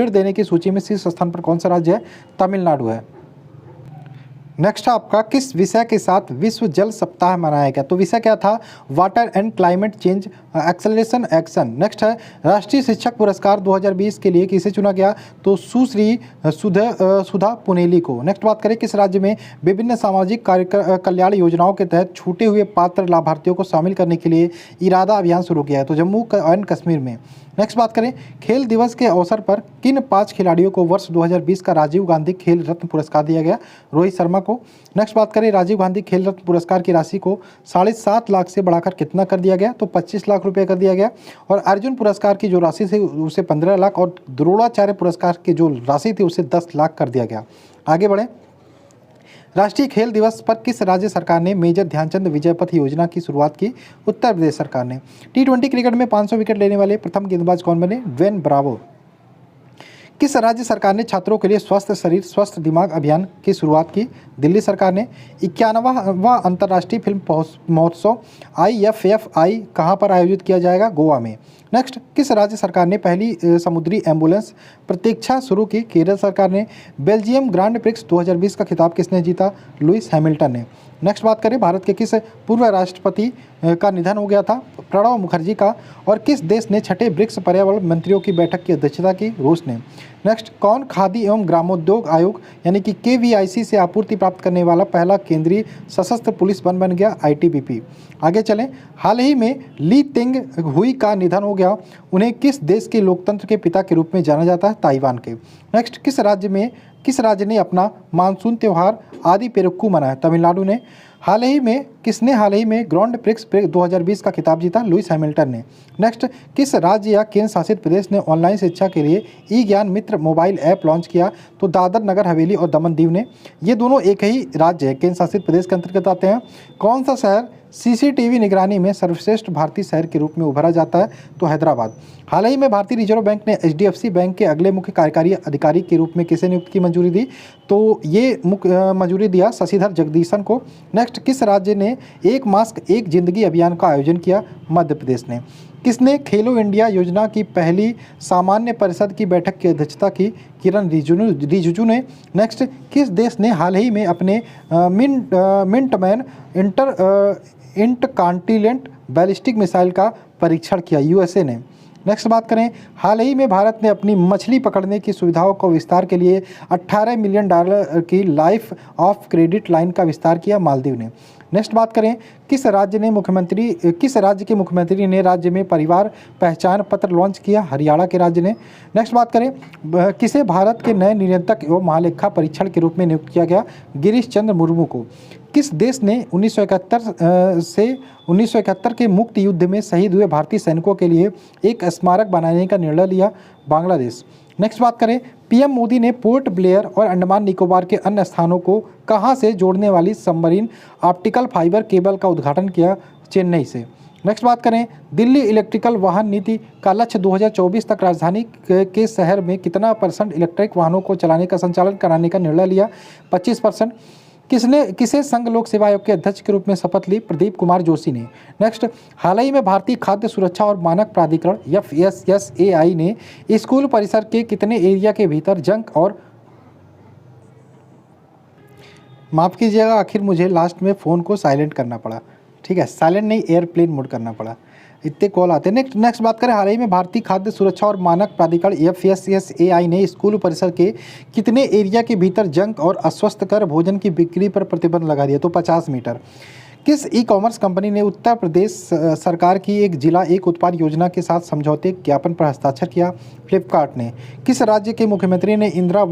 देने की सूची में शीर्ष स्थान पर कौन सा राज्य है? तमिलनाडु है। नेक्स्ट आपका किस विषय के साथ विश्व जल सप्ताह मनाया गया? तो विषय क्या था? Water and climate change acceleration action. Next है, राष्ट्रीय शिक्षक पुरस्कार 2020 के लिए किसे चुना गया? तो सुश्री सुधा पुनेली को। नेक्स्ट बात करें, किस राज्य में विभिन्न सामाजिक कल्याण योजनाओं के तहत छूटे हुए पात्र लाभार्थियों को शामिल करने के लिए इरादा अभियान शुरू किया है? तो जम्मू एंड कश्मीर में। नेक्स्ट बात करें, खेल दिवस के अवसर पर किन 5 खिलाड़ियों को वर्ष 2020 का राजीव गांधी खेल रत्न पुरस्कार दिया गया? रोहित शर्मा को। नेक्स्ट बात करें, राजीव गांधी खेल रत्न पुरस्कार की राशि को 7.5 लाख से बढ़ाकर कितना कर दिया गया? तो 25 लाख रुपए कर दिया गया। और अर्जुन पुरस्कार की जो राशि थी उसे 15 लाख और द्रोणाचार्य पुरस्कार की जो राशि थी उसे 10 लाख कर दिया गया। आगे बढ़े, राष्ट्रीय खेल दिवस पर किस राज्य सरकार ने मेजर ध्यानचंद विजय पथ योजना की शुरुआत की? उत्तर प्रदेश सरकार ने। T20 क्रिकेट में 500 विकेट लेने वाले प्रथम गेंदबाज कौन बने? Dwayne Bravo. किस राज्य सरकार ने छात्रों के लिए स्वस्थ शरीर स्वस्थ दिमाग अभियान की शुरुआत की? दिल्ली सरकार ने। 91वां अंतर्राष्ट्रीय फिल्म महोत्सव IFFI कहाँ पर आयोजित किया जाएगा? गोवा में। नेक्स्ट, किस राज्य सरकार ने पहली समुद्री एम्बुलेंस प्रतीक्षा शुरू की? केरल सरकार ने। बेल्जियम ग्रांड प्रिक्स 2020 का खिताब किसने जीता? लुइस हैमिल्टन ने। नेक्स्ट बात करें, भारत के किस पूर्व राष्ट्रपति का निधन हो गया था? प्रणब मुखर्जी का। और किस देश ने छठे ब्रिक्स पर्यावरण मंत्रियों की बैठक की अध्यक्षता की? रूस ने। नेक्स्ट, कौन खादी एवं ग्रामोद्योग आयोग यानी कि KVIC से आपूर्ति प्राप्त करने वाला पहला केंद्रीय सशस्त्र पुलिस बल बन गया? ITBP। आगे चलें, हाल ही में ली तेंग हुई का निधन हो गया। उन्हें किस देश के लोकतंत्र के पिता के रूप में जाना जाता है? ताइवान के। नेक्स्ट, किस राज्य ने अपना मानसून त्यौहार आदि पेरुक्कू मनाया? तमिलनाडु ने। हाल ही में ग्रैंड प्रिक्स 2020 का खिताब जीता? लुइस हैमिल्टन ने। नेक्स्ट, किस राज्य या केंद्र शासित प्रदेश ने ऑनलाइन शिक्षा के लिए ज्ञान मित्र मोबाइल ऐप लॉन्च किया? तो दादर नगर हवेली और दमन दीव ने। ये दोनों एक ही राज्य है, केंद्र शासित प्रदेश के अंतर्गत आते हैं। कौन सा शहर CCTV निगरानी में सर्वश्रेष्ठ भारतीय शहर के रूप में उभरा जाता है? तो हैदराबाद। हाल ही में भारतीय रिजर्व बैंक ने HDFC बैंक के अगले मुख्य कार्यकारी अधिकारी के रूप में किसे नियुक्त की मंजूरी दी? तो ये मंजूरी दिया शशिधर जगदीशन को। नेक्स्ट, किस राज्य ने एक मास्क एक जिंदगी अभियान का आयोजन किया? मध्य प्रदेश ने। किसने खेलो इंडिया योजना की पहली सामान्य परिषद की बैठक की अध्यक्षता की? किरण रिजिजू ने। नेक्स्ट, किस देश ने हाल ही में अपने मिंटमैन इंटरकॉन्टिनेंटल बैलिस्टिक मिसाइल का परीक्षण किया? USA ने। नेक्स्ट बात करें, हाल ही में भारत ने अपनी मछली पकड़ने की सुविधाओं को विस्तार के लिए $18 मिलियन की लाइफ ऑफ क्रेडिट लाइन का विस्तार किया? मालदीव ने। नेक्स्ट बात करें, किस राज्य के मुख्यमंत्री ने राज्य में परिवार पहचान पत्र लॉन्च किया? हरियाणा के राज्य ने। नेक्स्ट बात करें, किसे भारत के नए नियंत्रक एवं महालेखा परीक्षण के रूप में नियुक्त किया गया? गिरीश चंद्र मुर्मू को। किस देश ने 1971 के मुक्त युद्ध में शहीद हुए भारतीय सैनिकों के लिए एक स्मारक बनाने का निर्णय लिया? बांग्लादेश। नेक्स्ट बात करें, PM मोदी ने पोर्ट ब्लेयर और अंडमान निकोबार के अन्य स्थानों को कहां से जोड़ने वाली सबमरीन ऑप्टिकल फाइबर केबल का उद्घाटन किया? चेन्नई से। नेक्स्ट बात करें, दिल्ली इलेक्ट्रिकल वाहन नीति का लक्ष्य 2024 तक राजधानी के शहर में कितना % इलेक्ट्रिक वाहनों को चलाने का संचालन कराने का निर्णय लिया? 25%। किसे संघ लोक सेवा आयोग के अध्यक्ष के रूप में शपथ ली? प्रदीप कुमार जोशी ने। नेक्स्ट, हाल ही में भारतीय खाद्य सुरक्षा और मानक प्राधिकरण FSSAI ने स्कूल परिसर के कितने एरिया के भीतर जंक और माफ़ कीजिएगा, आखिर मुझे लास्ट में फ़ोन को साइलेंट करना पड़ा। ठीक है, साइलेंट नहीं, एयरप्लेन मोड करना पड़ा, इतने कॉल आते हैं। नेक्स्ट बात करें, हाल ही में भारतीय खाद्य सुरक्षा और मानक प्राधिकरण FSSAI ने स्कूल परिसर के कितने एरिया के भीतर जंक और अस्वस्थकर भोजन की बिक्री पर प्रतिबंध लगा दिया? तो 50 मीटर। किस ई-कॉमर्स कंपनी ने उत्तर प्रदेश सरकार की एक जिला एक उत्पाद योजना के साथ समझौते ज्ञापन पर हस्ताक्षर किया? फ्लिपकार्ट ने। किस राज्य के मुख्यमंत्री ने इंदिरा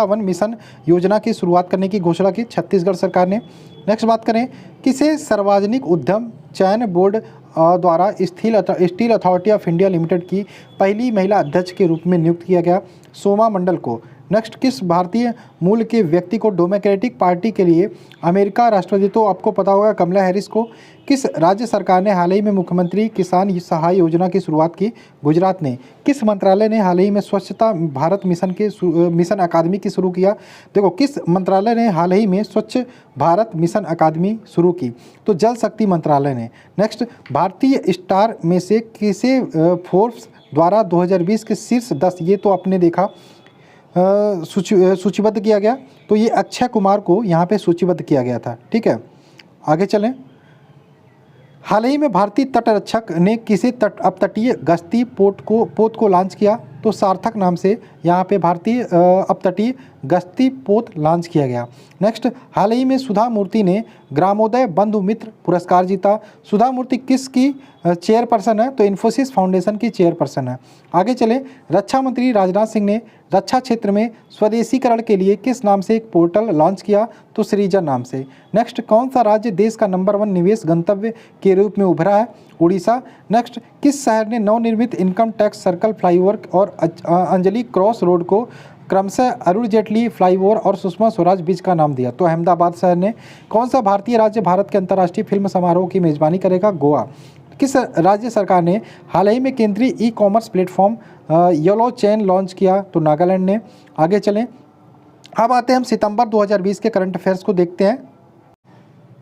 वन मिशन योजना की शुरुआत करने की घोषणा की? छत्तीसगढ़ सरकार ने। नेक्स्ट बात करें, किसे सार्वजनिक उद्यम चयन बोर्ड द्वारा steel authority of India limited की पहली महिला अध्यक्ष के रूप में नियुक्त किया गया? सोमा मंडल को। नेक्स्ट, किस भारतीय मूल के व्यक्ति को डेमोक्रेटिक पार्टी के लिए अमेरिका राष्ट्रपति, तो आपको पता होगा, कमला हैरिस को। किस राज्य सरकार ने हाल ही में मुख्यमंत्री किसान सहाय योजना की शुरुआत की? गुजरात ने। किस मंत्रालय ने हाल ही में स्वच्छता भारत मिशन अकादमी की शुरू किया? देखो, किस मंत्रालय ने हाल ही में स्वच्छ भारत मिशन अकादमी शुरू की? तो जल शक्ति मंत्रालय ने। नेक्स्ट, भारतीय स्टार में से किसे फोर्ब्स द्वारा 2020 के शीर्ष 10, ये तो आपने देखा, सूचीबद्ध किया गया? तो ये अक्षय कुमार को यहाँ पे सूचीबद्ध किया गया था। ठीक है, आगे चलें। हाल ही में भारतीय तटरक्षक ने किसे अपतटीय गश्ती पोत को लॉन्च किया? तो सार्थक नाम से यहाँ पे भारतीय अपतटीय गश्ती पोत लॉन्च किया गया। नेक्स्ट, हाल ही में सुधा मूर्ति ने ग्रामोदय बंधु मित्र पुरस्कार जीता। सुधा मूर्ति किसकी चेयरपर्सन है? तो इन्फोसिस फाउंडेशन की चेयरपर्सन है। आगे चले, रक्षा मंत्री राजनाथ सिंह ने रक्षा क्षेत्र में स्वदेशीकरण के लिए किस नाम से एक पोर्टल लॉन्च किया? तो सृजन नाम से। नेक्स्ट, कौन सा राज्य देश का नंबर 1 निवेश गंतव्य के रूप में उभरा है? उड़ीसा। नेक्स्ट, किस शहर ने नवनिर्मित इनकम टैक्स सर्कल फ्लाईओवर और अंजलि क्रॉस रोड को क्रमशः अरुण जेटली फ्लाईओवर और सुषमा स्वराज ब्रिज का नाम दिया? तो अहमदाबाद शहर ने। कौन सा भारतीय राज्य भारत के अंतर्राष्ट्रीय फिल्म समारोह की मेजबानी करेगा? गोवा। किस राज्य सरकार ने हाल ही में केंद्रीय ecommerce platform yellow chain launch किया? तो नागालैंड ने। आगे चलें, अब आते हैं हम सितंबर 2020 के करंट अफेयर्स को देखते हैं।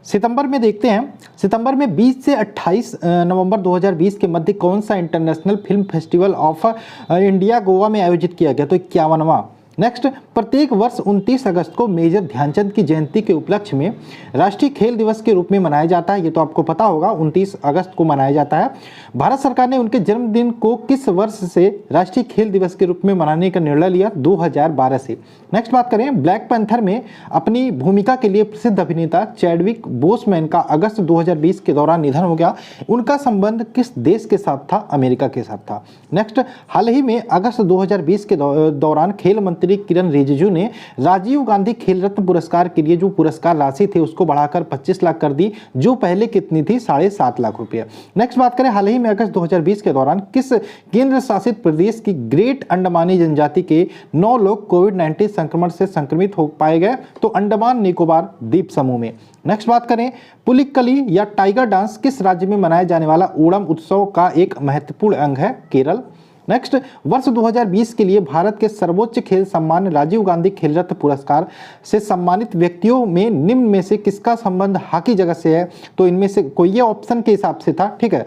सितंबर में देखते हैं, सितंबर में 20 से 28 नवंबर 2020 के मध्य कौन सा international film festival of India Goa में आयोजित किया गया? तो 51वां। नेक्स्ट, प्रत्येक वर्ष 29 अगस्त को मेजर ध्यानचंद की जयंती के उपलक्ष्य में राष्ट्रीय खेल दिवस के रूप में मनाया जाता है। ये तो आपको पता होगा, 29 अगस्त को मनाया जाता है। भारत सरकार ने उनके जन्मदिन को किस वर्ष से राष्ट्रीय खेल दिवस के रूप में मनाने का निर्णय लिया? 2012 से। नेक्स्ट बात करें, ब्लैक पैंथर में अपनी भूमिका के लिए प्रसिद्ध अभिनेता चैडविक बोसमैन का अगस्त 2020 के दौरान निधन हो गया। उनका संबंध किस देश के साथ था? अमेरिका के साथ था। नेक्स्ट, हाल ही में अगस्त 2020 के दौरान खेल मंत्री किरण रिजिजू ने राजीव गांधी खेल रत्न पुरस्कार के लिए जो पुरस्कार राशि थी उसको बढ़ाकर 25 लाख कर दी, जो पहले कितनी थी? 7.5 लाख रुपए। नेक्स्ट बात करें, हाल ही में अगस्त 2020 के दौरान किस केंद्र शासित प्रदेश की ग्रेट अंडमानी जनजाति के 9 लोग कोविड-19 संक्रमण से संक्रमित हो पाए गए? तो अंडमान निकोबार द्वीप समूह में। नेक्स्ट बात करें, पुलिक्कली या टाइगर डांस किस राज्य में मनाया जाने वाला ओणम उत्सव का एक महत्वपूर्ण अंग है? केरल। नेक्स्ट, वर्ष 2020 के लिए भारत के सर्वोच्च खेल सम्मान राजीव गांधी खेल रत्न पुरस्कार से सम्मानित व्यक्तियों में निम्न में से किसका संबंध हॉकी जगत से है? तो इनमें से कोई ये ऑप्शन के हिसाब से था, ठीक है।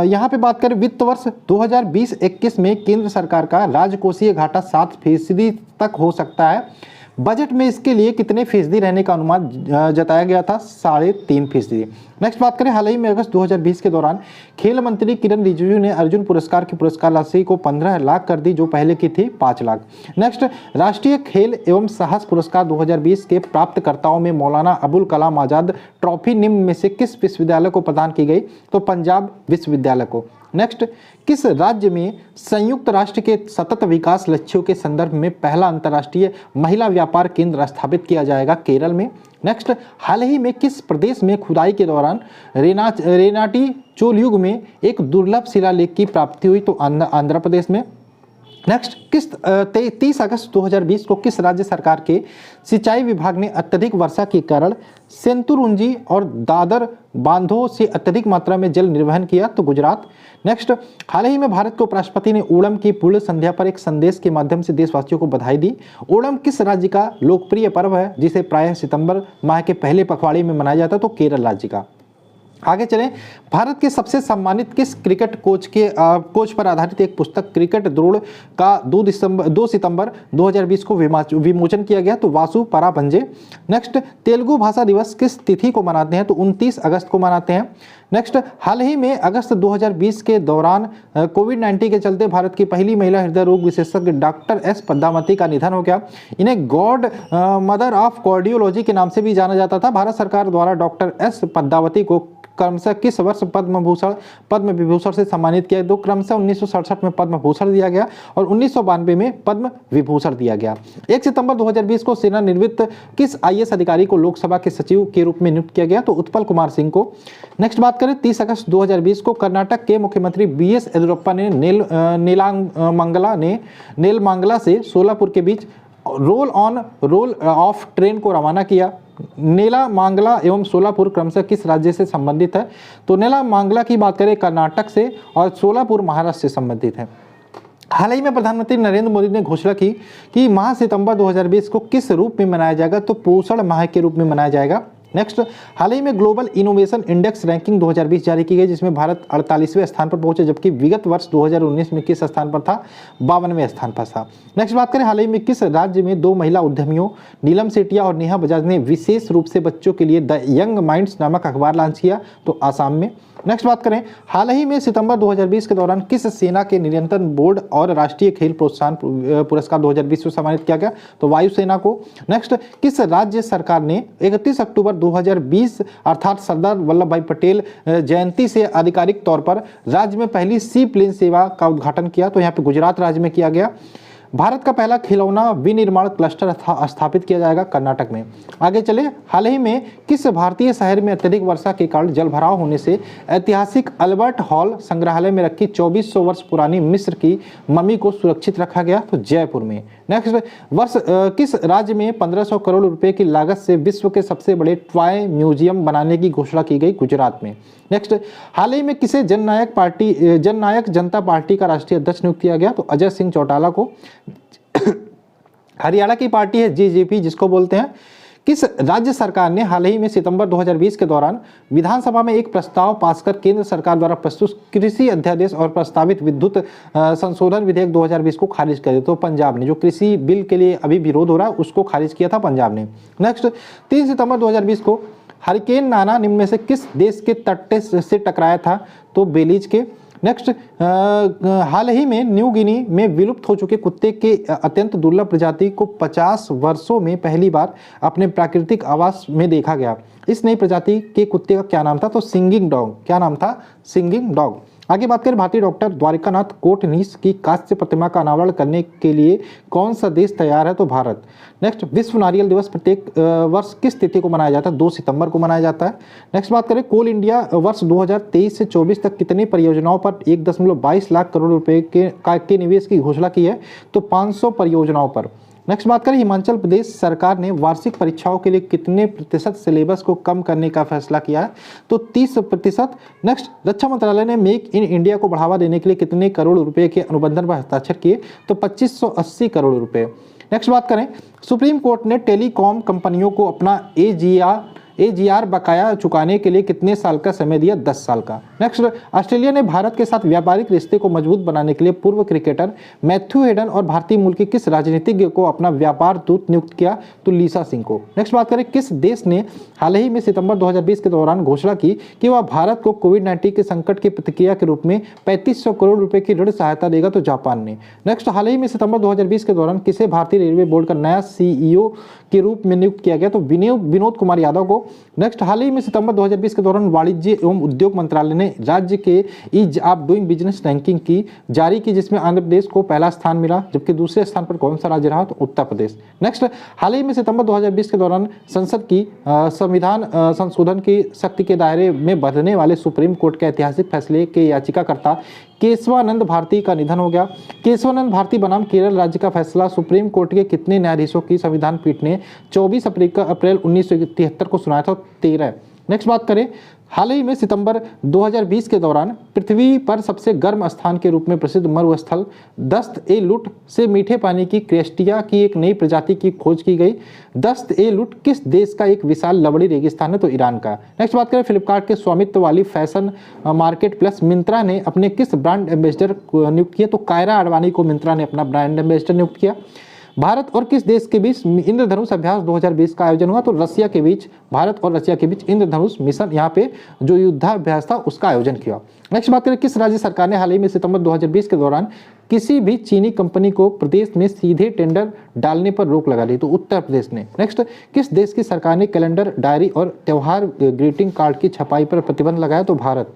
यहाँ पे बात करें, वित्त वर्ष 2020-21 में केंद्र सरकार का राजकोषीय घाटा 7% तक हो सकता है। बजट में इसके लिए कितने फीसदी रहने का अनुमान जताया गया था? 3.5%। नेक्स्ट बात करें, हाल ही में अगस्त 2020 के दौरान खेल मंत्री किरण रिजिजू ने अर्जुन पुरस्कार की पुरस्कार राशि को 15 लाख कर दी, जो पहले की थी 5 लाख। नेक्स्ट, राष्ट्रीय खेल एवं साहस पुरस्कार 2020 के प्राप्तकर्ताओं में मौलाना अबुल कलाम आजाद ट्रॉफी निम्न में से किस विश्वविद्यालय को प्रदान की गई? तो पंजाब विश्वविद्यालय को। नेक्स्ट, किस राज्य में संयुक्त राष्ट्र के सतत विकास लक्ष्यों के संदर्भ में पहला अंतर्राष्ट्रीय महिला व्यापार केंद्र स्थापित किया जाएगा? केरल में। नेक्स्ट, हाल ही में किस प्रदेश में खुदाई के दौरान रेनाटी चोल युग में एक दुर्लभ शिलालेख की प्राप्ति हुई? तो आंध्र प्रदेश में। नेक्स्ट, किस 30 अगस्त 2020 को किस राज्य सरकार के सिंचाई विभाग ने अत्यधिक वर्षा के कारण सेंतुरुंजी और दादर बांधों से अत्यधिक मात्रा में जल निर्वहन किया? तो गुजरात। नेक्स्ट, हाल ही में भारत के उपराष्ट्रपति ने ओणम की पूर्ण संध्या पर एक संदेश के माध्यम से देशवासियों को बधाई दी। ओणम किस राज्य का लोकप्रिय पर्व है जिसे प्रायः सितंबर माह के पहले पखवाड़े में मनाया जाता है? तो केरल राज्य का। आगे चलें, भारत के सबसे सम्मानित किस क्रिकेट कोच पर आधारित एक पुस्तक क्रिकेट द्रोण का 2 सितंबर 2020 को विमोचन किया गया? तो वासु परापंजे। नेक्स्ट, तेलुगु भाषा दिवस किस तिथि को मनाते हैं? तो 29 अगस्त को मनाते हैं। नेक्स्ट, हाल ही में अगस्त 2020 के दौरान कोविड-19 के चलते भारत की पहली महिला हृदय रोग विशेषज्ञ डॉक्टर एस पद्मावती का निधन हो गया। इन्हें गॉड मदर ऑफ कार्डियोलॉजी के नाम से भी जाना जाता था। भारत सरकार द्वारा डॉक्टर एस पद्मावती को क्रमशः किस वर्ष पद्म विभूषण से सम्मानित किया? तो क्रमशः 1967 में पद्म भूषण दिया गया और 1992 में पद्म विभूषण दिया गया। 1 सितंबर 2020 को सेवानिवृत्त किस IAS अधिकारी को लोकसभा के सचिव के रूप में नियुक्त किया गया? तो उत्पल कुमार सिंह को। नेक्स्ट बात करें, 30 अगस्त 2020 को कर्नाटक के मुख्यमंत्री BS येदियुरप्पा ने नेलमांगला से सोलापुर के बीच रोल ऑफ ट्रेन को रवाना किया। नेलामांगला एवं सोलापुर क्रमशः किस राज्य से संबंधित है? तो नेलामांगला की बात करें कर्नाटक से और सोलापुर महाराष्ट्र से संबंधित है। हाल ही में प्रधानमंत्री नरेंद्र मोदी ने घोषणा की कि माह सितंबर 2020 को किस रूप में मनाया जाएगा? तो पोषण माह के रूप में मनाया जाएगा। नेक्स्ट, हाल ही में ग्लोबल इनोवेशन इंडेक्स रैंकिंग 2020 जारी की गई, जिसमें भारत 48वें स्थान पर पहुंचे, जबकि विगत वर्ष 2019 में किस स्थान पर था? 52वें स्थान पर था। नेक्स्ट बात करें, हाल ही में किस राज्य में 2 महिला उद्यमियों नीलम सेठिया और नेहा बजाज ने विशेष रूप से बच्चों के लिए द यंग माइंड्स नामक अखबार लॉन्च किया? तो आसाम में। नेक्स्ट बात करें, हाल ही में सितंबर 2020 के दौरान किस सेना के नियंत्रण बोर्ड और राष्ट्रीय खेल प्रोत्साहन पुरस्कार 2020 को सम्मानित किया गया? तो वायुसेना को। नेक्स्ट, किस राज्य सरकार ने 31 अक्टूबर 2020 अर्थात सरदार वल्लभ भाई पटेल जयंती से आधिकारिक तौर पर राज्य में पहली सी प्लेन सेवा का उद्घाटन किया? तो यहाँ पे गुजरात राज्य में किया गया। भारत का पहला खिलौना विनिर्माण क्लस्टर स्थापित किया जाएगा? कर्नाटक में। आगे चले, हाल ही में किस भारतीय शहर में अत्यधिक वर्षा के कारण जलभराव होने से ऐतिहासिक अल्बर्ट हॉल संग्रहालय में रखी 2400 वर्ष पुरानी मिस्र की मम्मी को सुरक्षित रखा गया? तो जयपुर में। नेक्स्ट, किस राज्य में 1500 करोड़ रुपए की लागत से विश्व के सबसे बड़े टॉय म्यूजियम बनाने की घोषणा की गई? गुजरात में। नेक्स्ट, हाल ही में किसे जननायक जनता पार्टी का राष्ट्रीय अध्यक्ष नियुक्त किया गया? तो अजय सिंह चौटाला को। हरियाणा की पार्टी है JJP जिसको बोलते हैं। किस राज्य सरकार ने हाल ही में सितंबर 2020 के दौरान विधानसभा में एक प्रस्ताव पास कर केंद्र सरकार द्वारा प्रस्तुत कृषि अध्यादेश और प्रस्तावित विद्युत संशोधन विधेयक 2020 को खारिज कर दिया? तो पंजाब ने, जो कृषि बिल के लिए अभी विरोध हो रहा है उसको खारिज किया था पंजाब ने। नेक्स्ट, 3 सितंबर 2020 को हरिकेन नाना निम्न में से किस देश के तट से टकराया था? तो बेलीज के। नेक्स्ट, हाल ही में न्यू गिनी में विलुप्त हो चुके कुत्ते के अत्यंत दुर्लभ प्रजाति को 50 वर्षों में पहली बार अपने प्राकृतिक आवास में देखा गया। इस नई प्रजाति के कुत्ते का क्या नाम था? तो सिंगिंग डॉग। क्या नाम था? Singing dog. आगे बात करें, भारतीय डॉक्टर द्वारिकानाथ कोटनीस की कांस्य प्रतिमा का अनावरण करने के लिए कौन सा देश तैयार है? तो भारत। नेक्स्ट, विश्व नारियल दिवस प्रत्येक वर्ष किस तिथि को मनाया जाता है? 2 सितंबर को मनाया जाता है। नेक्स्ट बात करें, कोल इंडिया वर्ष 2023 से 24 तक कितनी परियोजनाओं पर 1.22 लाख करोड़ रुपए के निवेश की घोषणा की है? तो 500 परियोजनाओं पर। नेक्स्ट बात करें, हिमाचल प्रदेश सरकार ने वार्षिक परीक्षाओं के लिए कितने प्रतिशत सिलेबस को कम करने का फैसला किया है? तो 30%। नेक्स्ट, रक्षा मंत्रालय ने मेक इन इंडिया को बढ़ावा देने के लिए कितने करोड़ रुपए के अनुबंधन पर हस्ताक्षर किए? तो 2580 करोड़ रुपए। नेक्स्ट बात करें, सुप्रीम कोर्ट ने टेलीकॉम कंपनियों को अपना एजीआर बकाया चुकाने के लिए कितने साल का समय दिया? 10 साल का। नेक्स्ट, ऑस्ट्रेलिया ने भारत के साथ व्यापारिक रिश्ते को मजबूत बनाने के लिए पूर्व क्रिकेटर मैथ्यू हेडन और भारतीय मूल के किस राजनीतिज्ञ को अपना व्यापार दूत नियुक्त किया? तो लीसा सिंह को। नेक्स्ट बात करें, किस देश ने हाल ही में सितंबर 2020 के दौरान घोषणा की कि वह भारत को कोविड-19 के संकट की प्रतिक्रिया के रूप में 3500 करोड़ रुपए की ऋण सहायता देगा? तो जापान ने। नेक्स्ट, हाल ही में सितंबर 2020 के दौरान किसे भारतीय रेलवे बोर्ड का नया सीईओ के रूप में नियुक्त किया गया? तो विनोद कुमार यादव को। नेक्स्ट, हाल ही में सितंबर 2020 के दौरान वाणिज्य एवं उद्योग मंत्रालय ने राज्य के ease of doing business ranking की जारी की, जिसमें आंध्र प्रदेश को पहला स्थान मिला, जबकि दूसरे स्थान पर कौन सा राज्य रहा? तो उत्तर प्रदेश। नेक्स्ट, हाल ही में सितंबर 2020 के दौरान संसद की संविधान संशोधन की शक्ति के दायरे में बढ़ने वाले सुप्रीम कोर्ट के ऐतिहासिक फैसले के याचिकाकर्ता केशवानंद भारती का निधन हो गया। केशवानंद भारती बनाम केरल राज्य का फैसला सुप्रीम कोर्ट के कितने न्यायाधीशों की संविधान पीठ ने 24 अप्रैल 1973 को सुनाया था? 13। नेक्स्ट बात करें, हाल ही में सितंबर 2020 के दौरान पृथ्वी पर सबसे गर्म स्थान के रूप में प्रसिद्ध मरुस्थल दस्त-ए-लुट से मीठे पानी की क्रेस्टिया की एक नई प्रजाति की खोज की गई। दस्त-ए-लुट किस देश का एक विशाल लवड़ी रेगिस्तान है? तो ईरान का। नेक्स्ट बात करें, फ्लिपकार्ट के स्वामित्व वाली फैशन मार्केट प्लस मिंत्रा ने अपने किस ब्रांड एम्बेसडर नियुक्त किया? तो कायरा अडवाणी को मिंत्रा ने अपना ब्रांड एम्बेसडर नियुक्त किया। भारत और किस देश के बीच इंद्रधनुष अभ्यास 2020 का आयोजन हुआ? तो रसिया के बीच, भारत और रसिया के बीच इंद्रधनुष मिशन, यहाँ पे जो युद्धाभ्यास था उसका आयोजन किया। नेक्स्ट बात करें, किस राज्य सरकार ने हाल ही में सितंबर 2020 के दौरान किसी भी चीनी कंपनी को प्रदेश में सीधे टेंडर डालने पर रोक लगा दी? तो उत्तर प्रदेश ने। नेक्स्ट, किस देश की सरकार ने कैलेंडर, डायरी और त्योहार ग्रीटिंग कार्ड की छपाई पर प्रतिबंध लगाया? तो भारत।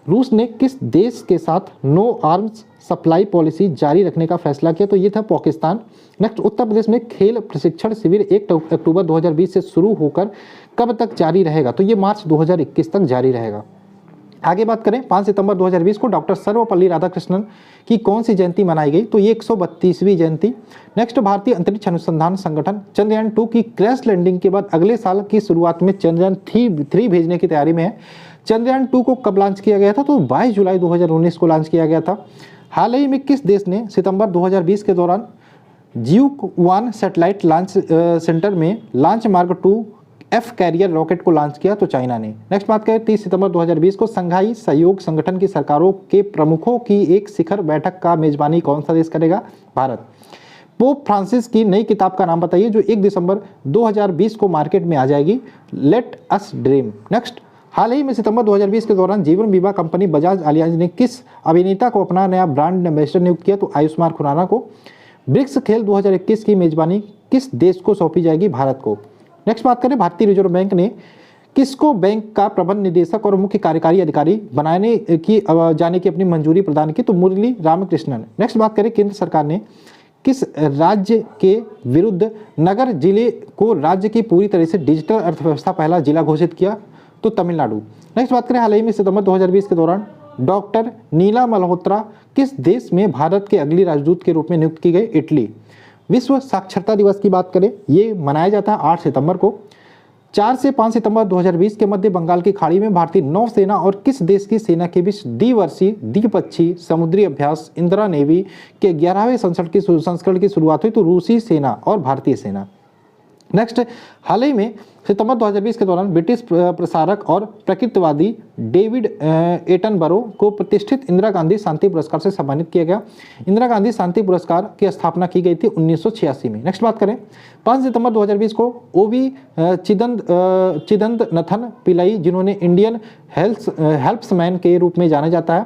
रूस ने किस देश के साथ नो आर्म्स सप्लाई पॉलिसी जारी रखने का फैसला किया? तो ये था पाकिस्तान। नेक्स्ट, उत्तर प्रदेश में खेल प्रशिक्षण शिविर 1 अक्टूबर 2020 से शुरू होकर कब तक जारी रहेगा? तो ये मार्च 2021 तक जारी रहेगा। आगे बात करें, 5 सितंबर 2020 को डॉक्टर सर्वपल्ली राधाकृष्णन की कौन सी जयंती मनाई गई? तो ये 132वीं जयंती। नेक्स्ट, भारतीय अंतरिक्ष अनुसंधान संगठन चंद्रयान 2 की क्रैश लैंडिंग के बाद अगले साल की शुरुआत में चंद्रयान 3 भेजने की तैयारी में है। चंद्रयान 2 को कब लॉन्च किया गया था? तो 22 जुलाई 2019 को लॉन्च किया गया था। हाल ही में किस देश ने सितंबर 2020 के दौरान जियुक्वान सैटेलाइट लॉन्च सेंटर में launch mark 2 F carrier rocket को लॉन्च किया? तो चाइना ने। नेक्स्ट बात करें, 30 सितंबर 2020 को संघाई सहयोग संगठन की सरकारों के प्रमुखों की एक शिखर बैठक का मेजबानी कौन सा देश करेगा? भारत। पोप फ्रांसिस की नई किताब का नाम बताइए जो 1 दिसंबर 2020 को मार्केट में आ जाएगी? Let us dream. नेक्स्ट, हाल ही में सितंबर 2020 के दौरान जीवन बीमा कंपनी बजाज अलियांज ने किस अभिनेता को अपना नया ब्रांड एम्बेसडर नियुक्त किया? तो आयुष्मान खुराना को। ब्रिक्स खेल 2021 की मेजबानी किस देश को सौंपी जाएगी? भारत को। नेक्स्ट बात करें, भारतीय रिजर्व बैंक ने किसको बैंक का प्रबंध निदेशक और मुख्य कार्यकारी अधिकारी बनाने की जाने की अपनी मंजूरी प्रदान की? तो मुरली रामकृष्णन। नेक्स्ट बात करें, केंद्र सरकार ने किस राज्य के विरुद्ध नगर जिले को राज्य की पूरी तरह से डिजिटल अर्थव्यवस्था पहला जिला घोषित किया? तो तमिलनाडु। नेक्स्ट बात करें, हाल ही में सितंबर 2020 के दौरान डॉक्टर नीला मल्होत्रा किस देश में भारत के अगली राजदूत के रूप में नियुक्त की गई? इटली। विश्व साक्षरता दिवस की बात करें, ये मनाया जाता है 8 सितंबर को। 4 से 5 सितंबर 2020 के मध्य बंगाल की खाड़ी में भारतीय नौसेना और किस देश की सेना के बीच द्विवर्षीय द्विपक्षीय समुद्री अभ्यास इंदिरा नेवी के 11वें संस्करण की शुरुआत हुई? तो रूसी सेना और भारतीय सेना। नेक्स्ट, हाल ही में सितंबर 2020 के दौरान ब्रिटिश प्रसारक और प्रकृतिवादी डेविड एटनबरो को प्रतिष्ठित इंदिरा गांधी शांति पुरस्कार से सम्मानित किया गया। इंदिरा गांधी शांति पुरस्कार की स्थापना की गई थी 1986 में। नेक्स्ट बात करें, 5 सितंबर 2020 को ओवी चिदंतनथन पिल्लई, जिन्होंने इंडियन हेल्प्समैन के रूप में जाना जाता है,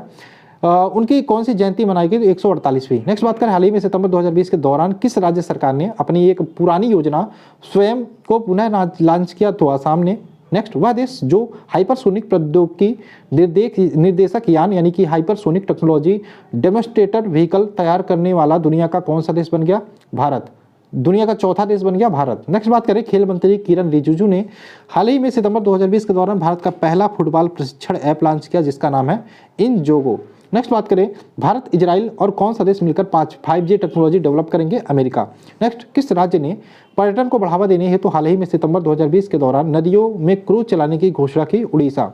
उनकी कौन सी जयंती मनाई गई? 148वीं। नेक्स्ट बात करें, हाल ही में सितंबर 2020 के दौरान किस राज्य सरकार ने अपनी एक पुरानी योजना स्वयं को पुनः लॉन्च किया? तो आसाम ने। नेक्स्ट, वह देश जो हाइपरसोनिक प्रौद्योगिकी निर्देशक यान यानी कि हाइपरसोनिक टेक्नोलॉजी डेमोन्स्ट्रेटर व्हीकल तैयार करने वाला दुनिया का कौन सा देश बन गया? भारत। दुनिया का चौथा देश बन गया भारत। नेक्स्ट बात करें, खेल मंत्री किरण रिजिजू ने हाल ही में सितंबर 2020 के दौरान भारत का पहला फुटबॉल प्रशिक्षण ऐप लॉन्च किया, जिसका नाम है इनजोगो। नेक्स्ट बात करें, भारत, इजराइल और कौन सा देश मिलकर 5G टेक्नोलॉजी डेवलप करेंगे? अमेरिका। नेक्स्ट, किस राज्य ने पर्यटन को बढ़ावा देने हेतु हाल ही में सितंबर 2020 के दौरान नदियों में क्रूज चलाने की घोषणा की? उड़ीसा।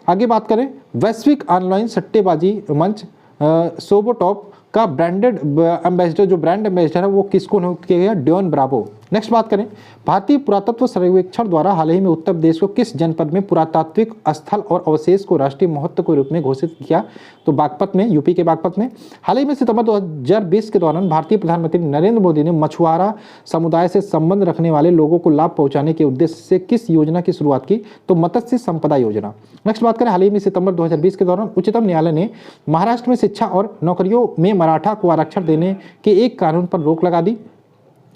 आगे बात करें, वैश्विक ऑनलाइन सट्टेबाजी मंच सोबोटॉप का ब्रांडेड एम्बेसडर, जो ब्रांड एम्बेसडर है वो किसको नियुक्त किया गया? ड्योन ब्रावो। नेक्स्ट बात करें, भारतीय पुरातत्व सर्वेक्षण द्वारा हाल ही में उत्तर प्रदेश को किस जनपद में पुरातात्विक स्थल और अवशेष को राष्ट्रीय महत्व के रूप में घोषित किया? तो बागपत में, यूपी के बागपत में। हाल ही में सितंबर 2020 के दौरान भारतीय प्रधानमंत्री नरेंद्र मोदी ने मछुआरा समुदाय से संबंध रखने वाले लोगों को लाभ पहुंचाने के उद्देश्य से किस योजना की शुरुआत की? तो मत्स्य संपदा योजना। नेक्स्ट बात करें, हाल ही में सितंबर 2020 के दौरान उच्चतम न्यायालय ने महाराष्ट्र में शिक्षा और नौकरियों में मराठा को आरक्षण देने के एक कानून पर रोक लगा दी।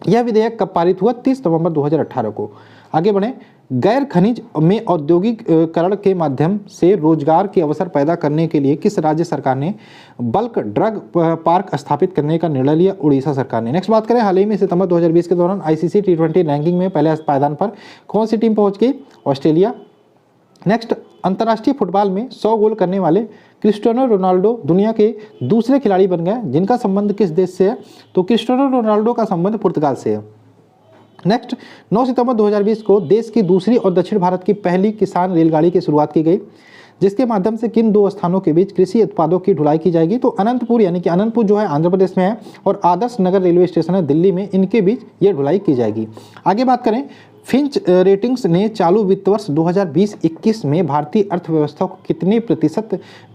यह विधेयक कब पारित हुआ? 30 नवंबर 2018 को। आगे बढ़ें, गैर खनिज में औद्योगिकरण के माध्यम से रोजगार के अवसर पैदा करने के लिए किस राज्य सरकार ने बल्क ड्रग पार्क स्थापित करने का निर्णय लिया? उड़ीसा सरकार ने। नेक्स्ट बात करें, हाल ही में सितंबर 2020 के दौरान ICC T20 रैंकिंग में पहले पायदान पर कौन सी टीम पहुंच गई? ऑस्ट्रेलिया। नेक्स्ट, अंतर्राष्ट्रीय फुटबॉल में 100 गोल करने वाले क्रिस्टियानो रोनाल्डो दुनिया के दूसरे खिलाड़ी बन गए, जिनका संबंध किस देश से है? तो क्रिस्टियानो रोनाल्डो का संबंध पुर्तगाल से है। नेक्स्ट, 9 सितंबर 2020 को देश की दूसरी और दक्षिण भारत की पहली किसान रेलगाड़ी की शुरुआत की गई, जिसके माध्यम से किन दो स्थानों के बीच कृषि उत्पादों की ढुलाई की जाएगी? तो अनंतपुर, यानी कि अनंतपुर जो है आंध्र प्रदेश में है, और आदर्श नगर रेलवे स्टेशन है दिल्ली में, इनके बीच ये ढुलाई की जाएगी। आगे बात करें, फिंच रेटिंग्स ने चालू वित्त वर्ष 2020-21 में भारतीय अर्थव्यवस्था को कितने प्रतिशत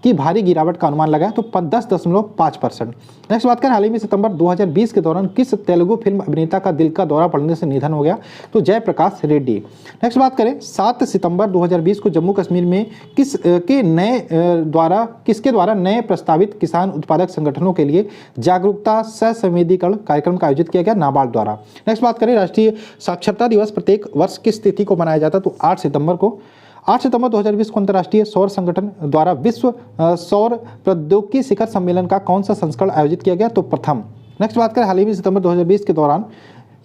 की भारी गिरावट का अनुमान लगाया? तो 10.5%। नेक्स्ट बात करें, हाल ही में सितंबर 2020 के दौरान किस तेलुगु फिल्म अभिनेता का दिल का दौरा पड़ने से निधन हो गया? तो जयप्रकाश रेड्डी। नेक्स्ट बात करें, 7 सितंबर 2020 को जम्मू कश्मीर में किसके द्वारा नए प्रस्तावित किसान उत्पादक संगठनों के लिए जागरूकता सह संवेदीकरण कार्यक्रम का आयोजित किया गया? नाबार्ड द्वारा। नेक्स्ट बात करें, राष्ट्रीय साक्षरता दिवस प्रत्येक वर्ष किस तिथि को मनाया जाता है? तो 8 सितंबर को। 8 सितंबर 2020 को अंतर्राष्ट्रीय सौर संगठन द्वारा विश्व सौर प्रौद्योगिकी शिखर सम्मेलन का कौन सा संस्करण आयोजित किया गया? तो प्रथम। नेक्स्ट बात करें, हाल ही में सितंबर 2020 के दौरान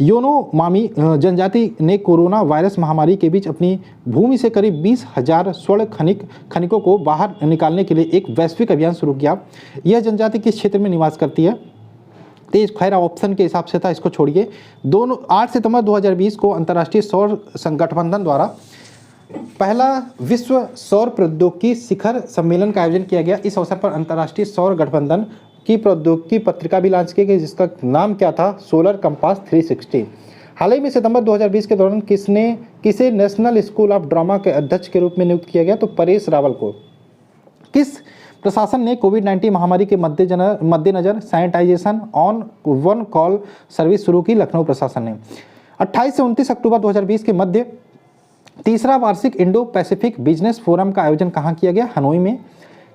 योनोमामी जनजाति ने कोरोना वायरस महामारी के बीच अपनी भूमि से करीब 20,000 स्वर्ण खनिकों को बाहर निकालने के लिए एक वैश्विक अभियान शुरू किया। यह जनजाति किस क्षेत्र में निवास करती है? तेज खैर ऑप्शन के हिसाब से था, इसको छोड़िए। 8 सितंबर 2020 को अंतर्राष्ट्रीय सौर गठबंधन द्वारा पहला विश्व सौर प्रौद्योगिकी शिखर सम्मेलन का आयोजन किया गया। इस अवसर पर अंतर्राष्ट्रीय सौर गठबंधन की प्रौद्योगिकी पत्रिका भी लॉन्च की गई, जिसका नाम क्या था? Solar compass 360। हाल ही में सितंबर 2020 के दौरान किसे नेशनल स्कूल ऑफ ड्रामा के अध्यक्ष के रूप में नियुक्त किया गया? तो परेश रावल को। किस प्रशासन ने कोविड-19 महामारी के मद्देनजर sanitisation on one call service शुरू की? लखनऊ प्रशासन ने। 28 से 29 अक्टूबर 2020 के मध्य तीसरा वार्षिक इंडो पैसिफिक बिजनेस फोरम का आयोजन कहाँ किया गया? हनोई में।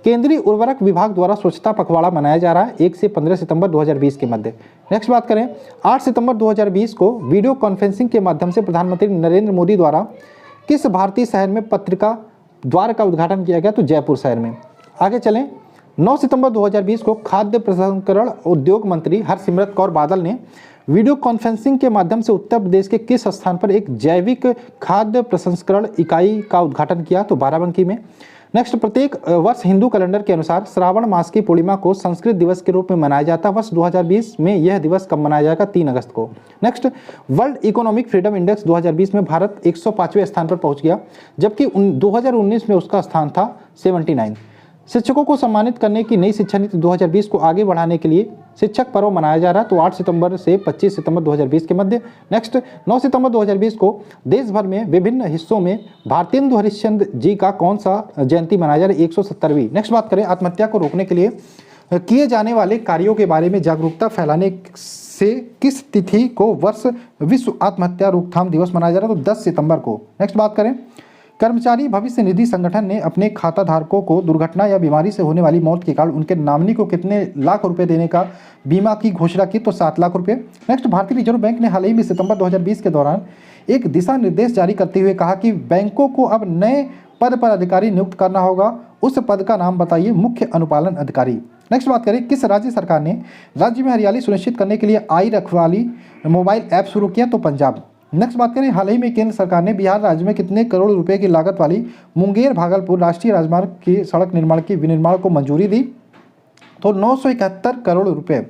केंद्रीय उर्वरक विभाग द्वारा स्वच्छता पखवाड़ा मनाया जा रहा है 1 से 15 सितंबर 2020 के मध्य। नेक्स्ट बात करें, 8 सितंबर 2020 को वीडियो कॉन्फ्रेंसिंग के माध्यम से प्रधानमंत्री नरेंद्र मोदी द्वारा किस भारतीय शहर में पत्रिका द्वार का उद्घाटन किया गया? तो जयपुर शहर में। आगे चलें, 9 सितंबर 2020 को खाद्य प्रसंस्करण उद्योग मंत्री हरसिमरत कौर बादल ने वीडियो कॉन्फ्रेंसिंग के माध्यम से उत्तर प्रदेश के किस स्थान पर एक जैविक खाद्य प्रसंस्करण इकाई का उद्घाटन किया? तो बाराबंकी में। नेक्स्ट, प्रत्येक वर्ष हिंदू कैलेंडर के अनुसार श्रावण मास की पूर्णिमा को संस्कृत दिवस के रूप में मनाया जाता है। वर्ष 2020 में यह दिवस कब मनाया जाएगा? 3 अगस्त को। Next, world economic freedom index 2020 में भारत 105वें स्थान पर पहुंच गया, जबकि 2019 में उसका स्थान था 79। शिक्षकों को सम्मानित करने की नई शिक्षा नीति 2020 को आगे बढ़ाने के लिए शिक्षक पर्व मनाया जा रहा है। तो 8 सितंबर से 25 सितंबर 2020 के मध्य। नेक्स्ट 9 सितंबर 2020 को देश भर में विभिन्न हिस्सों में भारतेंदु हरिश्चंद्र जी का कौन सा जयंती मनाया जा रहा है? 170वीं। नेक्स्ट बात करें आत्महत्या को रोकने के लिए किए जाने वाले कार्यों के बारे में जागरूकता फैलाने से किस तिथि को वर्ष विश्व आत्महत्या रोकथाम दिवस मनाया जा रहा है? तो 10 सितंबर को। नेक्स्ट बात करें कर्मचारी भविष्य निधि संगठन ने अपने खाता धारकों को दुर्घटना या बीमारी से होने वाली मौत के कारण उनके नॉमिनी को कितने लाख रुपए देने का बीमा की घोषणा की? तो 7 लाख रुपए। नेक्स्ट भारतीय रिजर्व बैंक ने हाल ही में सितंबर 2020 के दौरान एक दिशा निर्देश जारी करते हुए कहा कि बैंकों को अब नए पद पर अधिकारी नियुक्त करना होगा। उस पद का नाम बताइए? मुख्य अनुपालन अधिकारी। नेक्स्ट बात करें किस राज्य सरकार ने राज्य में हरियाली सुनिश्चित करने के लिए आई रखवाली मोबाइल ऐप शुरू किया? तो पंजाब। नेक्स्ट बात करें हाल ही में केंद्र सरकार ने बिहार राज्य में कितने करोड़ रुपए की लागत वाली मुंगेर भागलपुर राष्ट्रीय राजमार्ग की सड़क निर्माण की विनिर्माण को मंजूरी दी? तो 971 करोड़ रुपए।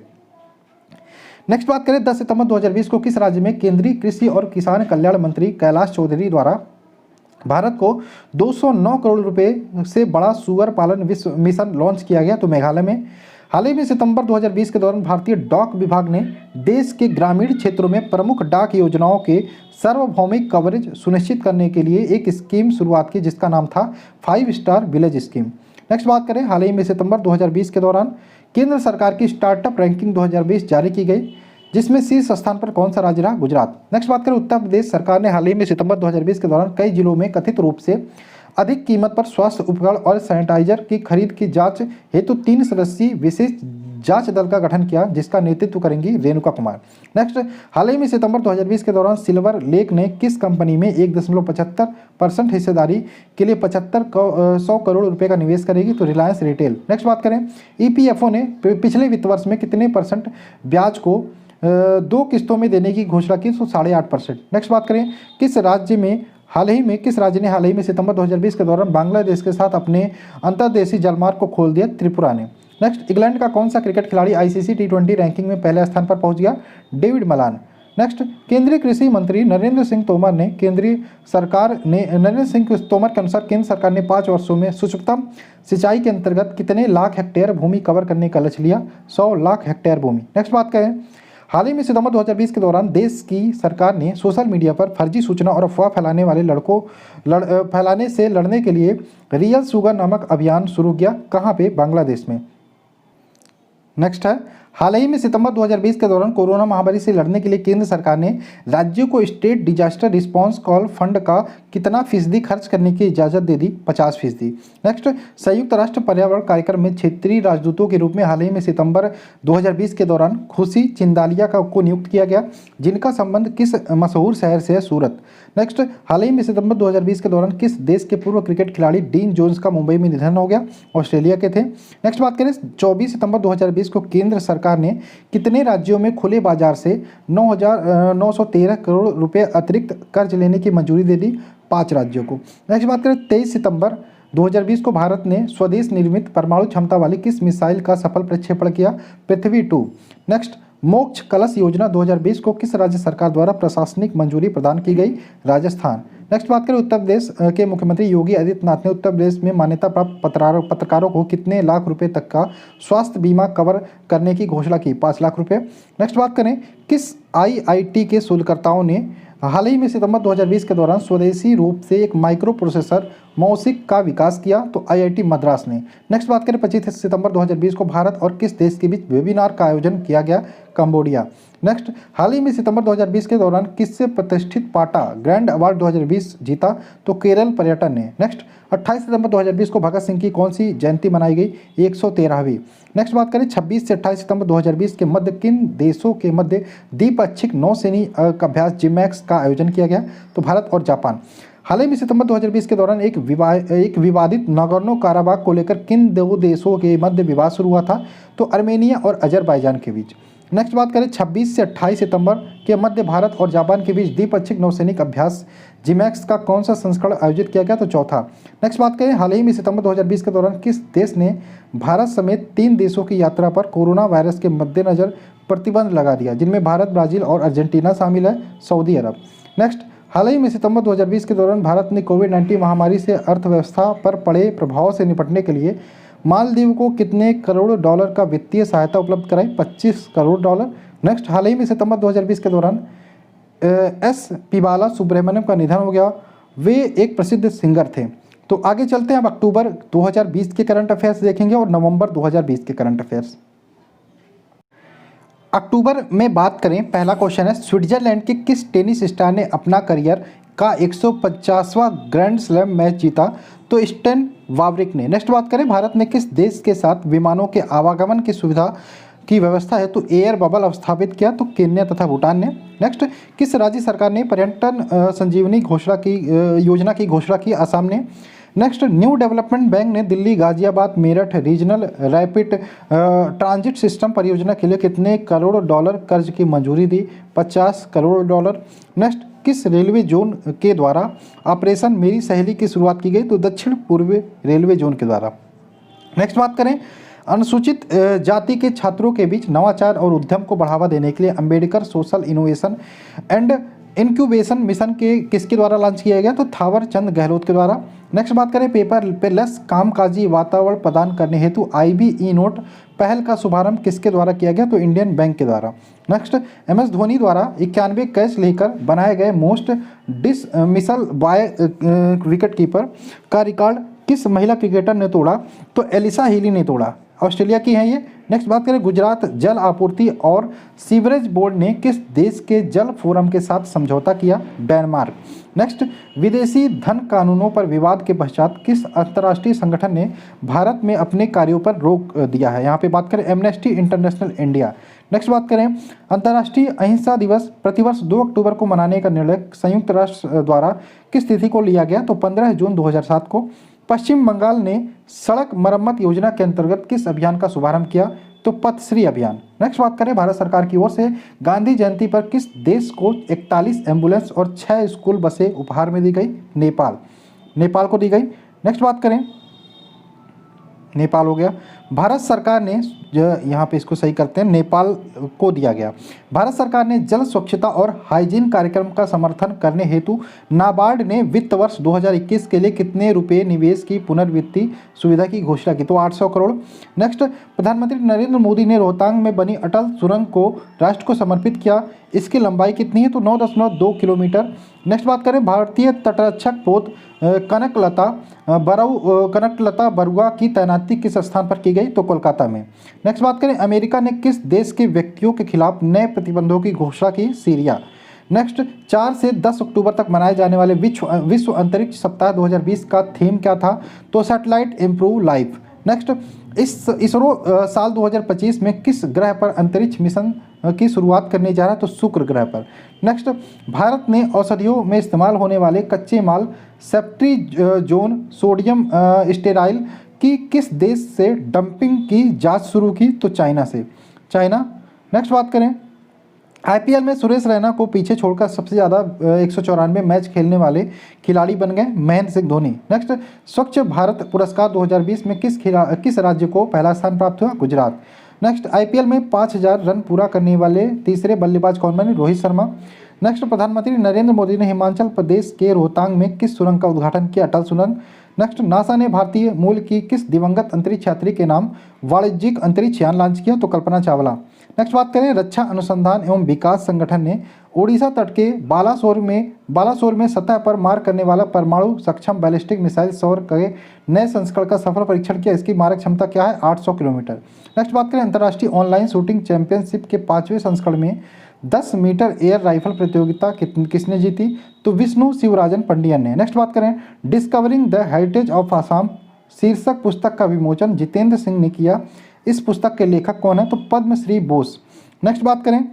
नेक्स्ट बात करें 10 सितंबर 2020 को किस राज्य में केंद्रीय कृषि और किसान कल्याण मंत्री कैलाश चौधरी द्वारा भारत को 209 करोड़ रुपए से बड़ा सुअर पालन विश्व मिशन लॉन्च किया गया? तो मेघालय में। हाल ही में सितंबर 2020 के दौरान भारतीय डाक विभाग ने देश के ग्रामीण क्षेत्रों में प्रमुख डाक योजनाओं के सार्वभौमिक कवरेज सुनिश्चित करने के लिए एक स्कीम शुरुआत की जिसका नाम था 5 स्टार विलेज स्कीम। नेक्स्ट बात करें हाल ही में सितंबर 2020 के दौरान केंद्र सरकार की स्टार्टअप रैंकिंग 2020 जारी की गई जिसमें शीर्ष स्थान पर कौन सा राज्य रहा? गुजरात। नेक्स्ट बात करें उत्तर प्रदेश सरकार ने हाल ही में सितंबर 2020 के दौरान कई जिलों में कथित रूप से अधिक कीमत पर स्वास्थ्य उपकरण और सैनिटाइजर की खरीद की जांच हेतु 3 सदस्यीय विशेष जांच दल का गठन किया जिसका नेतृत्व करेंगी रेणुका कुमार। नेक्स्ट हाल ही में सितंबर 2020 के दौरान सिल्वर लेक ने किस कंपनी में 1.75% हिस्सेदारी के लिए 100 करोड़ रुपए का निवेश करेगी? तो रिलायंस रिटेल। नेक्स्ट बात करें ईपीएफओ ने पिछले वित्त वर्ष में कितने % ब्याज को 2 किस्तों में देने की घोषणा की? तो 8.5%। नेक्स्ट बात करें किस राज्य ने हाल ही में सितंबर 2020 के दौरान बांग्लादेश के साथ अपने अंतर्देशीय जलमार्ग को खोल दिया? त्रिपुरा ने। नेक्स्ट इंग्लैंड का कौन सा क्रिकेट खिलाड़ी आईसीसी T20 रैंकिंग में पहले स्थान पर पहुंच गया? David Malan. नेक्स्ट केंद्रीय कृषि मंत्री नरेंद्र सिंह तोमर के अनुसार केंद्र सरकार ने 5 वर्षों में सूक्ष्म सिंचाई के अंतर्गत कितने लाख हेक्टेयर भूमि कवर करने का लक्ष्य लिया? 100 लाख हेक्टेयर भूमि। नेक्स्ट बात करें हाल ही में सितंबर 2020 के दौरान देश की सरकार ने सोशल मीडिया पर फर्जी सूचना और अफवाह फैलाने वाले फैलाने से लड़ने के लिए रियल शुगर नामक अभियान शुरू किया? कहाँ पे? बांग्लादेश में। नेक्स्ट है हाल ही में सितंबर 2020 के दौरान कोरोना महामारी से लड़ने के लिए केंद्र सरकार ने राज्यों को state disaster response call fund का कितना फीसदी खर्च करने की इजाज़त दे दी? 50%। नेक्स्ट संयुक्त राष्ट्र पर्यावरण कार्यक्रम में क्षेत्रीय राजदूतों के रूप में हाल ही में सितंबर 2020 के दौरान खुशी चिंदालिया को नियुक्त किया गया जिनका संबंध किस मशहूर शहर से है? सूरत। नेक्स्ट हाल ही में सितंबर 2020 के दौरान किस देश के पूर्व क्रिकेट खिलाड़ी डीन जोन्स का मुंबई में निधन हो गया? ऑस्ट्रेलिया के थे। नेक्स्ट बात करें 24 सितंबर 2020 को केंद्र सरकार ने कितने राज्यों में खुले बाजार से 9,913 करोड़ रुपए अतिरिक्त कर्ज लेने की मंजूरी दे दी? 5 राज्यों को। नेक्स्ट बात करें 23 सितंबर 2020 को भारत ने स्वदेश निर्मित परमाणु क्षमता वाली किस मिसाइल का सफल प्रक्षेपण किया? पृथ्वी 2। नेक्स्ट मोक्ष कलश योजना 2020 को किस राज्य सरकार द्वारा प्रशासनिक मंजूरी प्रदान की गई? राजस्थान। नेक्स्ट बात करें उत्तर प्रदेश के मुख्यमंत्री योगी आदित्यनाथ ने उत्तर प्रदेश में मान्यता प्राप्त पत्रकारों को कितने लाख रुपए तक का स्वास्थ्य बीमा कवर करने की घोषणा की? 5 लाख रुपए। नेक्स्ट बात करें किस आईआईटी के शोधकर्ताओं ने हाल ही में सितंबर 2020 के दौरान स्वदेशी रूप से एक माइक्रो प्रोसेसर मौसिक का विकास किया? तो आईआईटी मद्रास ने। नेक्स्ट बात करें 25 सितंबर 2020 को भारत और किस देश के बीच वेबिनार का आयोजन किया गया? कंबोडिया। नेक्स्ट हाल ही में सितंबर 2020 के दौरान किससे प्रतिष्ठित पाटा ग्रैंड अवार्ड 2020 जीता? तो केरल पर्यटन ने। नेक्स्ट 28 सितंबर 2020 को भगत सिंह की कौन सी जयंती मनाई गई? 113वीं। नेक्स्ट बात करें 26 से 28 सितंबर 2020 के मध्य किन देशों के मध्य द्विपाक्षिक नौसैनिक अभ्यास जिमैक्स का आयोजन किया गया? तो भारत और जापान। हाल ही में सितंबर 2020 के दौरान एक विवादित नागोर्नो काराबाग को लेकर किन 2 देशों के मध्य विवाद शुरू हुआ था? तो अर्मेनिया और अजरबैजान के बीच। नेक्स्ट बात करें 26 से 28 सितंबर के मध्य भारत और जापान के बीच द्विपाक्षिक नौसैनिक अभ्यास जिमैक्स का कौन सा संस्करण आयोजित किया गया? तो चौथा। नेक्स्ट बात करें हाल ही में सितंबर 2020 के दौरान किस देश ने भारत समेत 3 देशों की यात्रा पर कोरोना वायरस के मद्देनजर प्रतिबंध लगा दिया जिनमें भारत, ब्राज़ील और अर्जेंटीना शामिल है? सऊदी अरब। नेक्स्ट हाल ही में सितंबर 2020 के दौरान भारत ने कोविड-19 महामारी से अर्थव्यवस्था पर पड़े प्रभाव से निपटने के लिए मालदीव को कितने करोड़ डॉलर का वित्तीय सहायता उपलब्ध कराई? 25 करोड़ डॉलर। नेक्स्ट, हाल ही में सितंबर 2020 के दौरान एस पी बाला सुब्रमण्यम का निधन हो गया। वे एक प्रसिद्ध सिंगर थे। तो आगे चलते हैं, अब अक्टूबर 2020 के करंट अफेयर्स देखेंगे और नवंबर 2020 के करंट अफेयर्स। अक्टूबर में बात करें, पहला क्वेश्चन है, स्विट्जरलैंड के किस टेनिस स्टार ने अपना करियर का 150वां ग्रैंड स्लैम मैच जीता? तो स्टेन वावरिक ने। नेक्स्ट बात करें, भारत में किस देश के साथ विमानों के आवागमन की सुविधा की व्यवस्था है? तो एयर बबल स्थापित किया, तो केन्या तथा भूटान ने। नेक्स्ट, किस राज्य सरकार ने पर्यटन संजीवनी योजना की घोषणा की? असम ने। नेक्स्ट, न्यू डेवलपमेंट बैंक ने Delhi, Ghaziabad, Meerut regional rapid transit system परियोजना के लिए कितने करोड़ डॉलर कर्ज की मंजूरी दी? 50 करोड़ डॉलर। नेक्स्ट, किस रेलवे जोन के द्वारा ऑपरेशन मेरी सहेली की शुरुआत की गई? तो दक्षिण पूर्व रेलवे जोन के द्वारा। नेक्स्ट बात करें, अनुसूचित जाति के छात्रों के बीच नवाचार और उद्यम को बढ़ावा देने के लिए Ambedkar social innovation and incubation mission के किसके द्वारा लॉन्च किया गया? तो थावर चंद गहलोत के द्वारा। नेक्स्ट बात करें, पेपर पेलेस कामकाजी वातावरण प्रदान करने हेतु IB ई-नोट पहल का शुभारंभ किसके द्वारा किया गया? तो इंडियन बैंक के द्वारा। नेक्स्ट, MS धोनी द्वारा 91 कैच लेकर बनाए गए most dismissal by wicket keeper का रिकॉर्ड किस महिला क्रिकेटर ने तोड़ा? तो एलिसा हीली ने तोड़ा, ऑस्ट्रेलिया की हैं ये। नेक्स्ट बात करें, गुजरात जल आपूर्ति और सीवरेज बोर्ड ने किस देश के जल फोरम के साथ समझौता किया? डेनमार्क। नेक्स्ट, विदेशी धन कानूनों पर विवाद के पश्चात किस अंतर्राष्ट्रीय संगठन ने भारत में अपने कार्यों पर रोक दिया है? यहाँ पे बात करें, एमनेस्टी इंटरनेशनल इंडिया। नेक्स्ट बात करें, अंतर्राष्ट्रीय अहिंसा दिवस प्रतिवर्ष 2 अक्टूबर को मनाने का निर्णय संयुक्त राष्ट्र द्वारा किस तिथि को लिया गया? तो 15 जून 2007 को। पश्चिम बंगाल ने सड़क मरम्मत योजना के अंतर्गत किस अभियान का शुभारंभ किया? तो पथश्री अभियान। नेक्स्ट बात करें, भारत सरकार की ओर से गांधी जयंती पर किस देश को 41 एम्बुलेंस और 6 स्कूल बसें उपहार में दी गई? नेपाल को दी गई। नेक्स्ट बात करें, नेपाल हो गया। भारत सरकार ने यहाँ पे इसको सही करते हैं, नेपाल को दिया गया। भारत सरकार ने जल स्वच्छता और हाइजीन कार्यक्रम का समर्थन करने हेतु नाबार्ड ने वित्त वर्ष 2021 के लिए कितने रुपए निवेश की पुनर्वित्तीय सुविधा की घोषणा की? तो 800 करोड़। नेक्स्ट, प्रधानमंत्री नरेंद्र मोदी ने रोहतांग में बनी अटल सुरंग को राष्ट्र को समर्पित किया। इसकी लंबाई कितनी है? तो 9.2 किलोमीटर। नेक्स्ट बात करें, भारतीय तटरक्षक पोत कनकलता बरुआ की तैनाती किस स्थान पर की गई? तो कोलकाता में। नेक्स्ट बात करें, अमेरिका ने किस देश के व्यक्तियों के खिलाफ नए प्रतिबंधों की घोषणा की? सीरिया। नेक्स्ट, 4 से 10 अक्टूबर तक मनाए जाने वाले विश्व अंतरिक्ष सप्ताह 2020 का थीम क्या था? तो satellite improve life. Next, ISRO साल 2025 में किस ग्रह पर अंतरिक्ष मिशन की शुरुआत करने जा रहा है? तो शुक्र ग्रह पर। नेक्स्ट, भारत ने औषधियों में इस्तेमाल होने वाले कच्चे माल सेफ्ट्रीजोन सोडियम स्टेराइल की किस देश से डंपिंग की जांच शुरू की? तो चाइना से। नेक्स्ट बात करें, IPL में सुरेश रैना को पीछे छोड़कर सबसे ज़्यादा 194 मैच खेलने वाले खिलाड़ी बन गए महेंद्र सिंह धोनी। नेक्स्ट, स्वच्छ भारत पुरस्कार 2020 में किस राज्य को पहला स्थान प्राप्त हुआ? गुजरात। नेक्स्ट, IPL में 5000 रन पूरा करने वाले तीसरे बल्लेबाज कौन बने? रोहित शर्मा। नेक्स्ट, प्रधानमंत्री नरेंद्र मोदी ने हिमाचल प्रदेश के रोहतांग में किस सुरंग का उद्घाटन किया? अटल सुरंग। नेक्स्ट, नासा ने भारतीय मूल की किस दिवंगत अंतरिक्ष यात्री के नाम वाणिज्यिक अंतरिक्ष यान लॉन्च किया? तो कल्पना चावला। नेक्स्ट बात करें, रक्षा अनुसंधान एवं विकास संगठन ने ओडिशा तट के बालासोर में सतह पर मार करने वाला परमाणु सक्षम बैलिस्टिक मिसाइल सौर के नए संस्करण का सफल परीक्षण किया। इसकी मारक क्षमता क्या है? 800 किलोमीटर। नेक्स्ट बात करें, अंतर्राष्ट्रीय ऑनलाइन शूटिंग चैंपियनशिप के 5वें संस्करण में 10 मीटर एयर राइफल प्रतियोगिता किसने जीती? तो विष्णु शिवराजन पंडियन ने। नेक्स्ट बात करें, discovering the heritage of Assam शीर्षक पुस्तक का विमोचन जितेंद्र सिंह ने किया। इस पुस्तक के लेखक कौन है? तो पद्मश्री बोस। नेक्स्ट बात करें,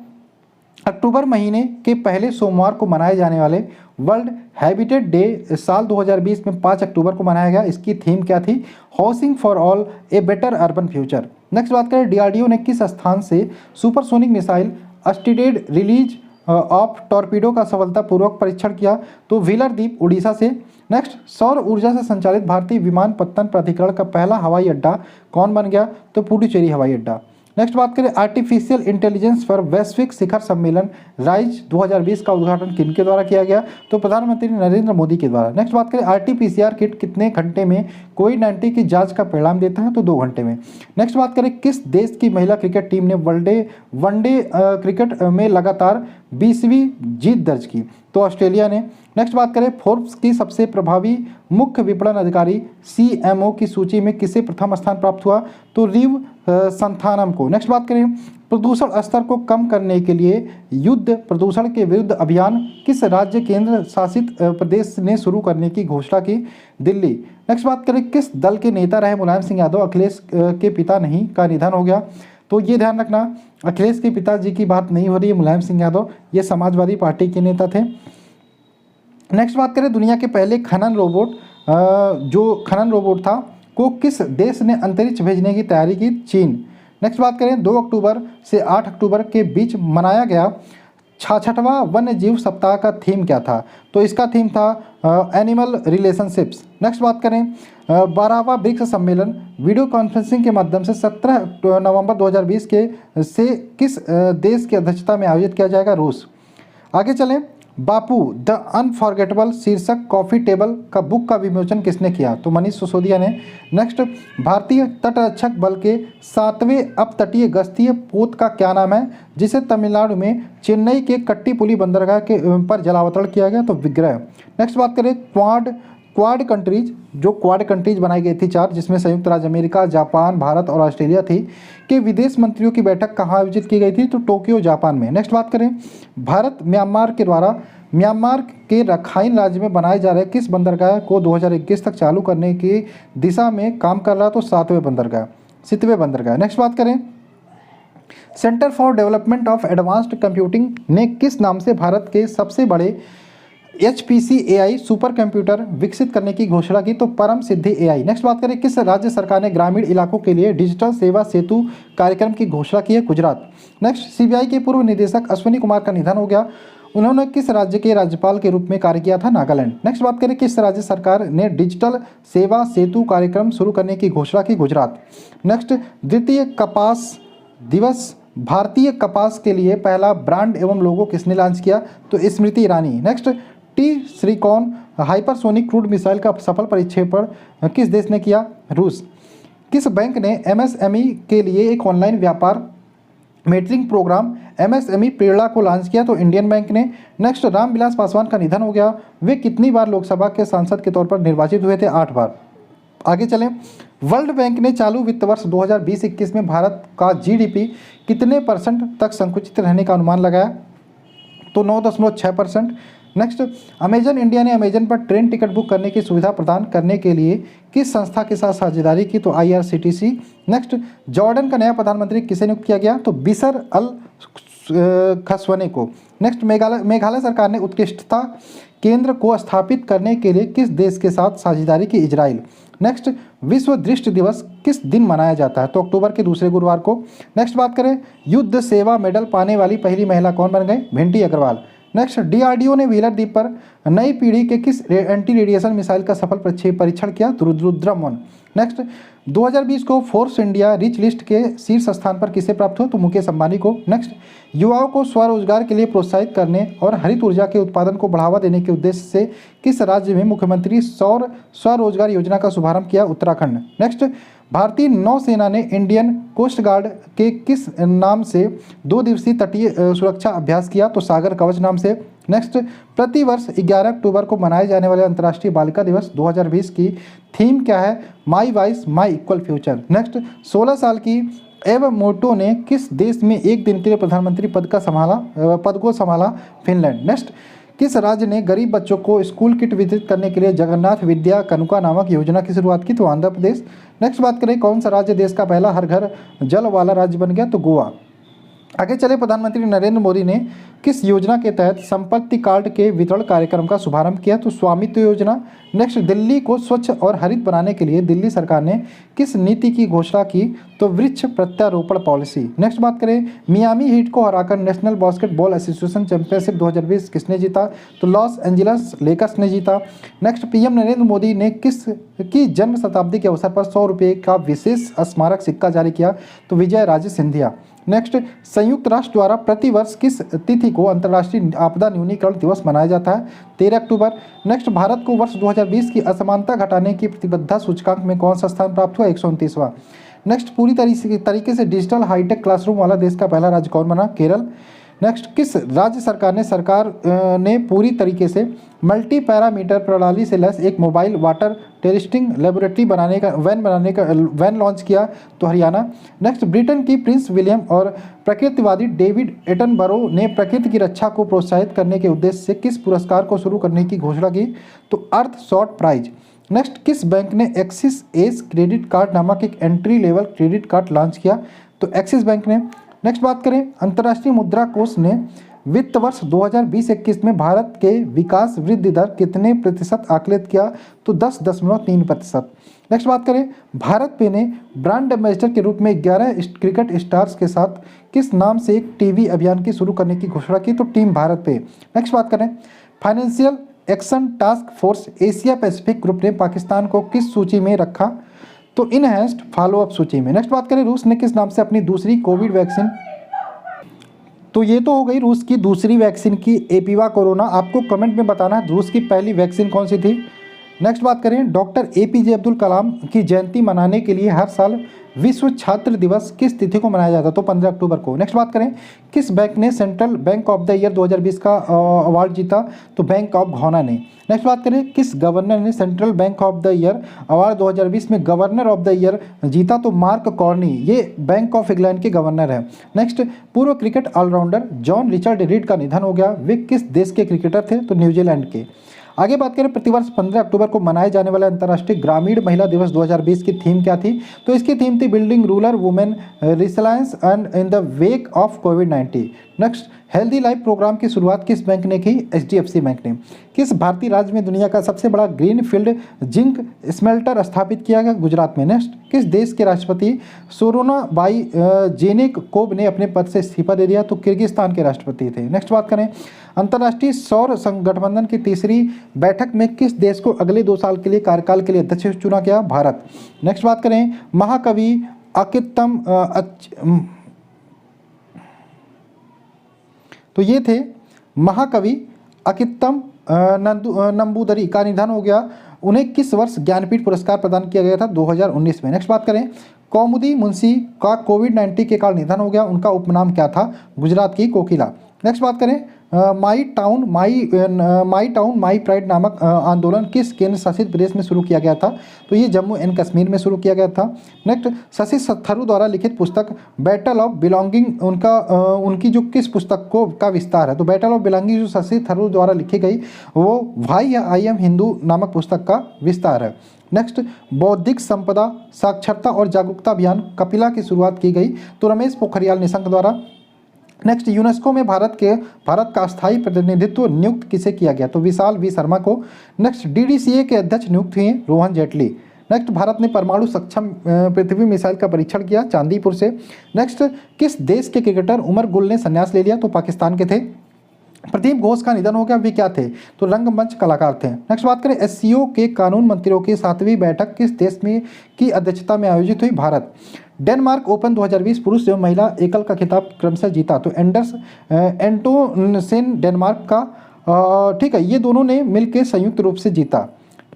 अक्टूबर महीने के पहले सोमवार को मनाए जाने वाले वर्ल्ड हैबिटेट डे साल 2020 में 5 अक्टूबर को मनाया गया। इसकी थीम क्या थी? Housing for all a better urban future. Next बात करें, DRDO ने किस स्थान से supersonic missile assisted release of torpedo का सफलतापूर्वक परीक्षण किया? तो व्हीलर द्वीप उड़ीसा से। नेक्स्ट, सौर ऊर्जा से संचालित भारतीय विमानपत्तन प्राधिकरण का पहला हवाई अड्डा कौन बन गया? तो पुडुचेरी हवाई अड्डा। नेक्स्ट बात करें आर्टिफिशियल इंटेलिजेंस पर वैश्विक शिखर सम्मेलन राइज 2020 का उद्घाटन किनके द्वारा किया गया? तो प्रधानमंत्री नरेंद्र मोदी के द्वारा। नेक्स्ट बात करें आरटी-पीसीआर किट कितने घंटे में कोविड-19 की जांच का परिणाम देता है? तो 2 घंटे में। नेक्स्ट बात करें किस देश की महिला क्रिकेट टीम ने वनडे क्रिकेट में लगातार 20वीं जीत दर्ज की? तो ऑस्ट्रेलिया ने। नेक्स्ट बात करें फोर्ब्स की सबसे प्रभावी मुख्य विपणन अधिकारी सीएमओ की सूची में किसे प्रथम स्थान प्राप्त हुआ? तो रिव संथानम को। नेक्स्ट बात करें प्रदूषण स्तर को कम करने के लिए युद्ध प्रदूषण के विरुद्ध अभियान किस राज्य केंद्र शासित प्रदेश ने शुरू करने की घोषणा की? दिल्ली। नेक्स्ट बात करें किस दल के नेता रहे मुलायम सिंह यादव अखिलेश के पिता नहीं का निधन हो गया? तो ये ध्यान रखना अखिलेश के पिताजी की बात नहीं हो रही है, मुलायम सिंह यादव ये समाजवादी पार्टी के नेता थे। नेक्स्ट बात करें दुनिया के पहले खनन रोबोट था को किस देश ने अंतरिक्ष भेजने की तैयारी की? चीन। नेक्स्ट बात करें 2 अक्टूबर से 8 अक्टूबर के बीच मनाया गया 66वां वन्य जीव सप्ताह का थीम क्या था? तो इसका थीम था एनिमल रिलेशनशिप्स। नेक्स्ट बात करें 12वां ब्रिक्स सम्मेलन वीडियो कॉन्फ्रेंसिंग के माध्यम से 17 नवंबर 2020 से किस देश की अध्यक्षता में आयोजित किया जाएगा? रूस। आगे चलें बापू द अनफॉरगेटेबल शीर्षक कॉफ़ी टेबल का बुक का विमोचन किसने किया? तो मनीष सिसोदिया ने। नेक्स्ट भारतीय तटरक्षक बल के 7वें अपतटीय गस्तीय पोत का क्या नाम है जिसे तमिलनाडु में चेन्नई के कट्टीपुली बंदरगाह के पर जलावतरण किया गया? तो विग्रह। नेक्स्ट बात करें क्वाड कंट्रीज बनाई गई थी 4 जिसमें संयुक्त राज्य अमेरिका, जापान, भारत और ऑस्ट्रेलिया थी के विदेश मंत्रियों की बैठक कहाँ आयोजित की गई थी? तो टोक्यो जापान में। नेक्स्ट बात करें भारत म्यांमार के द्वारा म्यांमार के रखाइन राज्य में बनाए जा रहे किस बंदरगाह को 2021 तक चालू करने की दिशा में काम कर रहा? तो 7वें बंदरगाह। नेक्स्ट बात करें centre for development of advanced computing ने किस नाम से भारत के सबसे बड़े HPC AI सुपर कंप्यूटर विकसित करने की घोषणा की? तो परम सिद्धि AI। नेक्स्ट बात करें किस राज्य सरकार ने ग्रामीण इलाकों के लिए डिजिटल सेवा सेतु कार्यक्रम की घोषणा की है? गुजरात। नेक्स्ट CBI के पूर्व निदेशक अश्विनी कुमार का निधन हो गया। उन्होंने किस राज्य के राज्यपाल के रूप में कार्य किया था? नागालैंड। नेक्स्ट बात करें किस राज्य सरकार ने डिजिटल सेवा सेतु कार्यक्रम शुरू करने की घोषणा की? गुजरात। नेक्स्ट द्वितीय कपास दिवस भारतीय कपास के लिए पहला ब्रांड एवं लोगो किसने लॉन्च किया? तो Smriti Irani. Next श्रीकॉन hypersonic crude missile का सफल परीक्षेपण किस देश ने किया? रूस। किस बैंक ने MSME के लिए एक ऑनलाइन व्यापार मेटरिंग प्रोग्राम MSME प्रेरणा को लॉन्च किया? तो इंडियन बैंक ने। नेक्स्ट रामविलास पासवान का निधन हो गया। वे कितनी बार लोकसभा के सांसद के तौर पर निर्वाचित हुए थे? 8 बार। आगे चलें वर्ल्ड बैंक ने चालू वित्त वर्ष 2020-21 में भारत का GDP कितने % तक संकुचित रहने का अनुमान लगाया? तो 9.6%। नेक्स्ट अमेजन इंडिया ने अमेजन पर ट्रेन टिकट बुक करने की सुविधा प्रदान करने के लिए किस संस्था के साथ साझेदारी की? तो IRCTC। नेक्स्ट जॉर्डन का नया प्रधानमंत्री किसे नियुक्त किया गया? तो बिशर अल खसवने को। नेक्स्ट मेघालय सरकार ने उत्कृष्टता केंद्र को स्थापित करने के लिए किस देश के साथ साझेदारी की? इजराइल। नेक्स्ट विश्व दृष्टि दिवस किस दिन मनाया जाता है? तो अक्टूबर के दूसरे गुरुवार को। नेक्स्ट बात करें युद्ध सेवा मेडल पाने वाली पहली महिला कौन बन गई? भिंटी अग्रवाल। नेक्स्ट DRDO ने व्हीलर द्वीप पर नई पीढ़ी के किस एंटी रेडिएशन मिसाइल का सफल परीक्षण किया? तो रुद्रम-1। नेक्स्ट 2020 को फोर्ब्स इंडिया रिच लिस्ट के शीर्ष स्थान पर किसे प्राप्त हो? तो मुकेश अंबानी को। नेक्स्ट युवाओं को स्वरोजगार के लिए प्रोत्साहित करने और हरित ऊर्जा के उत्पादन को बढ़ावा देने के उद्देश्य से किस राज्य में मुख्यमंत्री सौर स्वरोजगार योजना का शुभारंभ किया? उत्तराखंड। नेक्स्ट भारतीय नौसेना ने इंडियन कोस्ट गार्ड के किस नाम से 2 दिवसीय तटीय सुरक्षा अभ्यास किया? तो सागर कवच नाम से। नेक्स्ट प्रतिवर्ष 11 अक्टूबर को मनाए जाने वाले अंतर्राष्ट्रीय बालिका दिवस 2020 की थीम क्या है? My voice my equal future. Next 16 साल की एव मोटो ने किस देश में एक दिन के लिए प्रधानमंत्री पद को संभाला? फिनलैंड। नेक्स्ट किस राज्य ने गरीब बच्चों को स्कूल किट वितरित करने के लिए जगन्नाथ विद्या कनुका नामक योजना की शुरुआत की? तो आंध्र प्रदेश। नेक्स्ट बात करें कौन सा राज्य देश का पहला हर घर जल वाला राज्य बन गया? तो गोवा। आगे चले, प्रधानमंत्री नरेंद्र मोदी ने किस योजना के तहत संपत्ति कार्ड के वितरण कार्यक्रम का शुभारंभ किया? तो स्वामित्व योजना। नेक्स्ट, दिल्ली को स्वच्छ और हरित बनाने के लिए दिल्ली सरकार ने किस नीति की घोषणा की? तो वृक्ष प्रत्यारोपण पॉलिसी। नेक्स्ट बात करें, मियामी हीट को हराकर नेशनल बास्केटबॉल एसोसिएशन चैंपियनशिप 2020 किसने जीता? तो लॉस एंजल्स लेकर्स ने जीता। नेक्स्ट, पीएम नरेंद्र मोदी ने किस की जन्म शताब्दी के अवसर पर 100 रुपये का विशेष स्मारक सिक्का जारी किया? तो विजय राजे सिंधिया। नेक्स्ट, संयुक्त राष्ट्र द्वारा प्रतिवर्ष किस तिथि को अंतर्राष्ट्रीय आपदा न्यूनीकरण दिवस मनाया जाता है? 13 अक्टूबर। नेक्स्ट, भारत को वर्ष 2020 की असमानता घटाने की प्रतिबद्धता सूचकांक में कौन सा स्थान प्राप्त हुआ? 129वां। नेक्स्ट, पूरी तरीके से डिजिटल हाईटेक क्लासरूम वाला देश का पहला राज्य कौन बना? केरल। नेक्स्ट, किस राज्य सरकार ने पूरी तरीके से मल्टी पैरामीटर प्रणाली से लैस एक mobile water testing laboratory van launch किया? तो हरियाणा। नेक्स्ट, ब्रिटेन की प्रिंस विलियम और प्रकृतिवादी डेविड एटनबरो ने प्रकृति की रक्षा को प्रोत्साहित करने के उद्देश्य से किस पुरस्कार को शुरू करने की घोषणा की? तो अर्थ शॉट प्राइज। नेक्स्ट, किस बैंक ने एक्सिस एस क्रेडिट कार्ड नामक एक entry level credit card launch किया? तो एक्सिस बैंक ने। नेक्स्ट बात करें, अंतर्राष्ट्रीय मुद्रा कोष ने वित्त वर्ष 2020-21 में भारत के विकास वृद्धि दर कितने प्रतिशत आकलित किया? तो 10.3%। नेक्स्ट बात करें, भारत पे ने ब्रांड एम्बेसडर के रूप में 11 क्रिकेट स्टार्स के साथ किस नाम से एक टीवी अभियान की शुरू करने की घोषणा की? तो टीम भारत पे। नेक्स्ट बात करें, financial action task force Asia Pacific group ने पाकिस्तान को किस सूची में रखा? तो इनहैंस्ड फॉलोअप सूची में। नेक्स्ट बात करें, रूस ने किस नाम से अपनी दूसरी कोविड वैक्सीन, तो ये तो हो गई रूस की दूसरी वैक्सीन की एपीवा कोरोना। आपको कमेंट में बताना है रूस की पहली वैक्सीन कौन सी थी। नेक्स्ट बात करें, डॉक्टर एपीजे अब्दुल कलाम की जयंती मनाने के लिए हर साल विश्व छात्र दिवस किस तिथि को मनाया जाता है? तो 15 अक्टूबर को। नेक्स्ट बात करें, किस बैंक ने central bank of the year 2020 का अवार्ड जीता? तो बैंक ऑफ घौना ने। नेक्स्ट बात करें, किस गवर्नर ने central bank of the year award 2020 में गवर्नर ऑफ द ईयर जीता? तो मार्क कॉर्नी, ये बैंक ऑफ इंग्लैंड के गवर्नर है। नेक्स्ट, पूर्व cricket all rounder John Richard Reid का निधन हो गया। वे किस देश के क्रिकेटर थे? तो न्यूजीलैंड के। आगे बात करें, प्रतिवर्ष 15 अक्टूबर को मनाए जाने वाले अंतर्राष्ट्रीय ग्रामीण महिला दिवस 2020 की थीम क्या थी? तो इसकी थीम थी building rural women resilience and in the wake of कोविड-19। नेक्स्ट, हेल्दी लाइफ प्रोग्राम की शुरुआत किस बैंक ने की? एचडीएफसी बैंक ने। किस भारतीय राज्य में दुनिया का सबसे बड़ा ग्रीन फील्ड जिंक स्मेल्टर स्थापित किया गया? गुजरात में। नेक्स्ट, किस देश के राष्ट्रपति सोरोनबाई जेनेकोव ने अपने पद से इस्तीफा दे दिया? तो किर्गिस्तान के राष्ट्रपति थे। नेक्स्ट बात करें, अंतर्राष्ट्रीय सौर गठबंधन की तीसरी बैठक में किस देश को अगले 2 साल के लिए कार्यकाल के लिए अध्यक्ष चुना गया? भारत। नेक्स्ट बात करें, महाकवि अकित्तम तो ये थे महाकवि अकित्तम नंबूदरी का निधन हो गया। उन्हें किस वर्ष ज्ञानपीठ पुरस्कार प्रदान किया गया था? 2019 में। नेक्स्ट बात करें, कौमुदी मुंशी का कोविड-19 के कारण निधन हो गया। उनका उपनाम क्या था? गुजरात की कोकिला। नेक्स्ट बात करें, माई टाउन माई प्राइड नामक आंदोलन किस केंद्र शासित प्रदेश में शुरू किया गया था? तो ये जम्मू एंड कश्मीर में शुरू किया गया था। नेक्स्ट, शशि थरूर द्वारा लिखित पुस्तक बैटल ऑफ बिलोंगिंग उनकी जो किस पुस्तक को का विस्तार है? तो बैटल ऑफ बिलोंगिंग जो शशि थरूर द्वारा लिखी गई वो भाई आई एम हिंदू नामक पुस्तक का विस्तार है। नेक्स्ट, बौद्धिक संपदा साक्षरता और जागरूकता अभियान कपिला की शुरुआत की गई? तो रमेश पोखरियाल निशंक द्वारा। नेक्स्ट, यूनेस्को में भारत का स्थायी प्रतिनिधित्व नियुक्त किसे किया गया? तो विशाल वी शर्मा को। नेक्स्ट, डीडीसीए के अध्यक्ष नियुक्त हुए रोहन जेटली। नेक्स्ट, भारत ने परमाणु सक्षम पृथ्वी मिसाइल का परीक्षण किया चांदीपुर से। नेक्स्ट, किस देश के क्रिकेटर उमर गुल ने संन्यास ले लिया? तो पाकिस्तान के थे। प्रदीप घोष का निधन हो गया। वे क्या थे? तो रंगमंच कलाकार थे। नेक्स्ट बात करें, एससीओ के कानून मंत्रियों की 7वीं बैठक किस देश में की अध्यक्षता में आयोजित हुई? भारत। डेनमार्क ओपन 2020 पुरुष एवं महिला एकल का खिताब क्रमशः जीता? तो एंडर्स एंटोनसेन डेनमार्क का ठीक है, ये दोनों ने मिलकर संयुक्त रूप से जीता।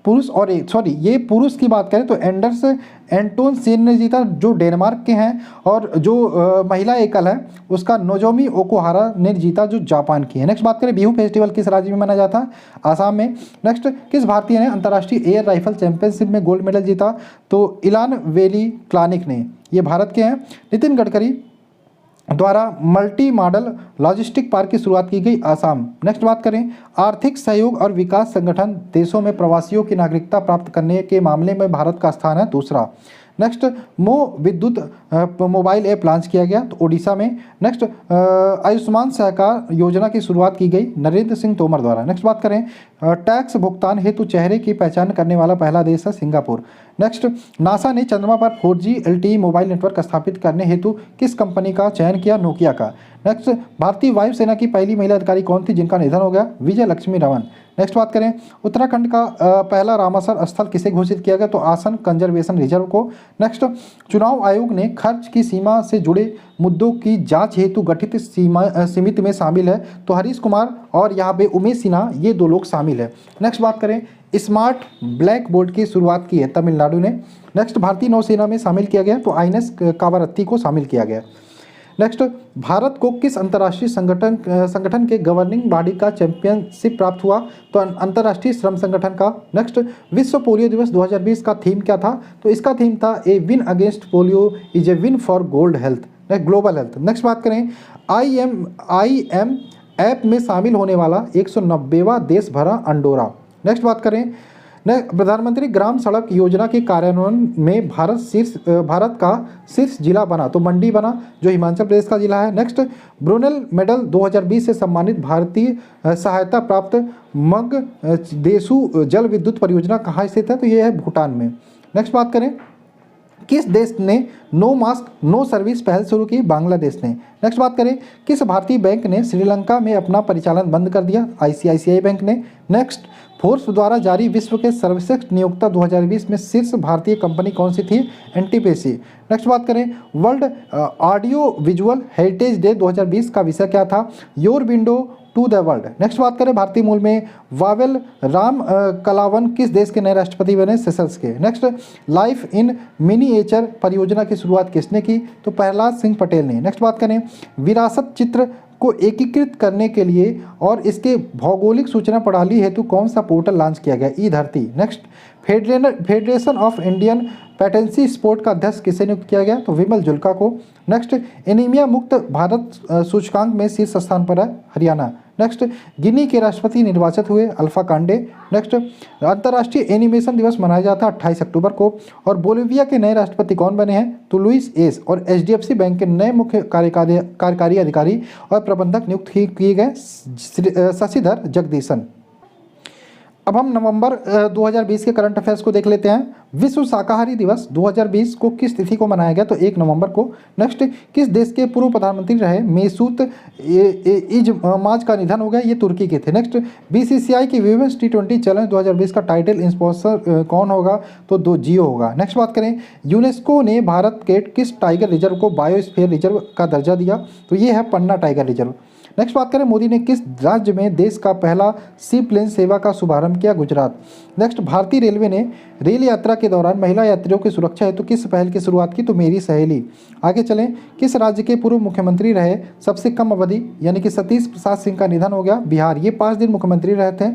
पुरुष और ये पुरुष की बात करें तो एंडर्स एंटोनसेन ने जीता जो डेनमार्क के हैं, और जो महिला एकल है उसका नोजोमी ओकुहारा ने जीता जो जापान की है। नेक्स्ट बात करें, बिहू फेस्टिवल किस राज्य में मनाया जाता है? आसाम में। नेक्स्ट, किस भारतीय ने अंतर्राष्ट्रीय एयर राइफल चैंपियनशिप में गोल्ड मेडल जीता? तो इलान वेली क्लानिक ने, ये भारत के हैं। नितिन गडकरी द्वारा मल्टी मॉडल लॉजिस्टिक पार्क की शुरुआत की गई? आसाम। नेक्स्ट बात करें, आर्थिक सहयोग और विकास संगठन देशों में प्रवासियों की नागरिकता प्राप्त करने के मामले में भारत का स्थान है दूसरा। नेक्स्ट विद्युत मोबाइल ऐप लॉन्च किया गया तो ओडिशा में। नेक्स्ट आयुष्मान सहकार योजना की शुरुआत की गई नरेंद्र सिंह तोमर द्वारा। नेक्स्ट बात करें टैक्स भुगतान हेतु चेहरे की पहचान करने वाला पहला देश है सिंगापुर। नेक्स्ट नासा ने चंद्रमा पर 4G LTE मोबाइल नेटवर्क स्थापित करने हेतु किस कंपनी का चयन किया? नोकिया का। नेक्स्ट भारतीय वायुसेना की पहली महिला अधिकारी कौन थी जिनका निधन हो गया? विजय लक्ष्मी रमन। नेक्स्ट बात करें उत्तराखंड का पहला रामसर स्थल किसे घोषित किया गया? तो आसन कंजर्वेशन रिजर्व को। नेक्स्ट चुनाव आयोग ने खर्च की सीमा से जुड़े मुद्दों की जांच हेतु गठित समिति में शामिल है तो हरीश कुमार और यहाँ पे उमेश सिन्हा ये 2 लोग शामिल है। नेक्स्ट बात करें स्मार्ट ब्लैक बोर्ड की शुरुआत की है तमिलनाडु ने। नेक्स्ट भारतीय नौसेना में शामिल किया गया तो INS कावारत्ती को शामिल किया गया। नेक्स्ट भारत को किस अंतर्राष्ट्रीय संगठन के गवर्निंग बॉडी का चैंपियनशिप प्राप्त हुआ? तो अंतर्राष्ट्रीय श्रम संगठन का। नेक्स्ट विश्व पोलियो दिवस 2020 का थीम क्या था? तो इसका थीम था a win against polio is a win for global health. Next बात करें IM ऐप में शामिल होने वाला 190वां देश भरा अंडोरा। नेक्स्ट बात करें प्रधानमंत्री ग्राम सड़क योजना के कार्यान्वयन में भारत का शीर्ष जिला बना तो मंडी बना जो हिमाचल प्रदेश का जिला है। नेक्स्ट ब्रुनेल मेडल 2020 से सम्मानित भारतीय सहायता प्राप्त मगदेसु जल विद्युत परियोजना कहाँ स्थित है? तो ये है भूटान में। नेक्स्ट बात करें किस देश ने नो मास्क नो सर्विस पहल शुरू की? बांग्लादेश ने। नेक्स्ट बात करें किस भारतीय बैंक ने श्रीलंका में अपना परिचालन बंद कर दिया? ICICI बैंक ने। नेक्स्ट फोर्ब्स द्वारा जारी विश्व के सर्वश्रेष्ठ नियोक्ता 2020 में शीर्ष भारतीय कंपनी कौन सी थी? NTPC। नेक्स्ट बात करें world audio visual heritage day 2020 का विषय क्या था? Your window to the world. Next बात करें भारतीय मूल में वावेल राम कलावन किस देश के नए राष्ट्रपति बने? सेशल्स के। नेक्स्ट लाइफ इन मिनिएचर परियोजना की शुरुआत किसने की? तो प्रहलाद सिंह पटेल ने। नेक्स्ट बात करें विरासत चित्र को एकीकृत करने के लिए और इसके भौगोलिक सूचना प्रणाली हेतु कौन सा पोर्टल लॉन्च किया गया? E Dharti. Next federation of Indian patency sport का अध्यक्ष किसे नियुक्त किया गया? तो विमल जुल्का को। नेक्स्ट एनीमिया मुक्त भारत सूचकांक में शीर्ष स्थान पर है हरियाणा। नेक्स्ट गिनी के राष्ट्रपति निर्वाचित हुए अल्फा कांडे। नेक्स्ट अंतर्राष्ट्रीय एनिमेशन दिवस मनाया जाता है 28 अक्टूबर को। और बोलिविया के नए राष्ट्रपति कौन बने हैं? तो लुइस एस। और HDFC बैंक के नए मुख्य कार्यकारी अधिकारी और प्रबंधक नियुक्त किए गए शशिधर जगदीशन। अब हम नवंबर 2020 के करंट अफेयर्स को देख लेते हैं। विश्व शाकाहारी दिवस 2020 को किस तिथि को मनाया गया? तो 1 नवंबर को। नेक्स्ट किस देश के पूर्व प्रधानमंत्री रहे मेसूत इजमाज का निधन हो गया? ये तुर्की के थे। नेक्स्ट BCCI की वीमेंस T20 चैलेंज 2020 का टाइटल स्पॉन्सर कौन होगा? तो जियो होगा। नेक्स्ट बात करें यूनेस्को ने भारत के किस टाइगर रिजर्व को बायोस्फीयर रिजर्व का दर्जा दिया? तो ये है पन्ना टाइगर रिजर्व। नेक्स्ट बात करें मोदी ने किस राज्य में देश का पहला सी प्लेन सेवा का शुभारंभ किया? गुजरात। नेक्स्ट भारतीय रेलवे ने रेल यात्रा के दौरान महिला यात्रियों की सुरक्षा हेतु किस पहल की शुरुआत की? तो मेरी सहेली। आगे चलें किस राज्य के पूर्व मुख्यमंत्री रहे सबसे कम अवधि यानी कि सतीश प्रसाद सिंह का निधन हो गया? बिहार। ये 5 दिन मुख्यमंत्री रहे थे।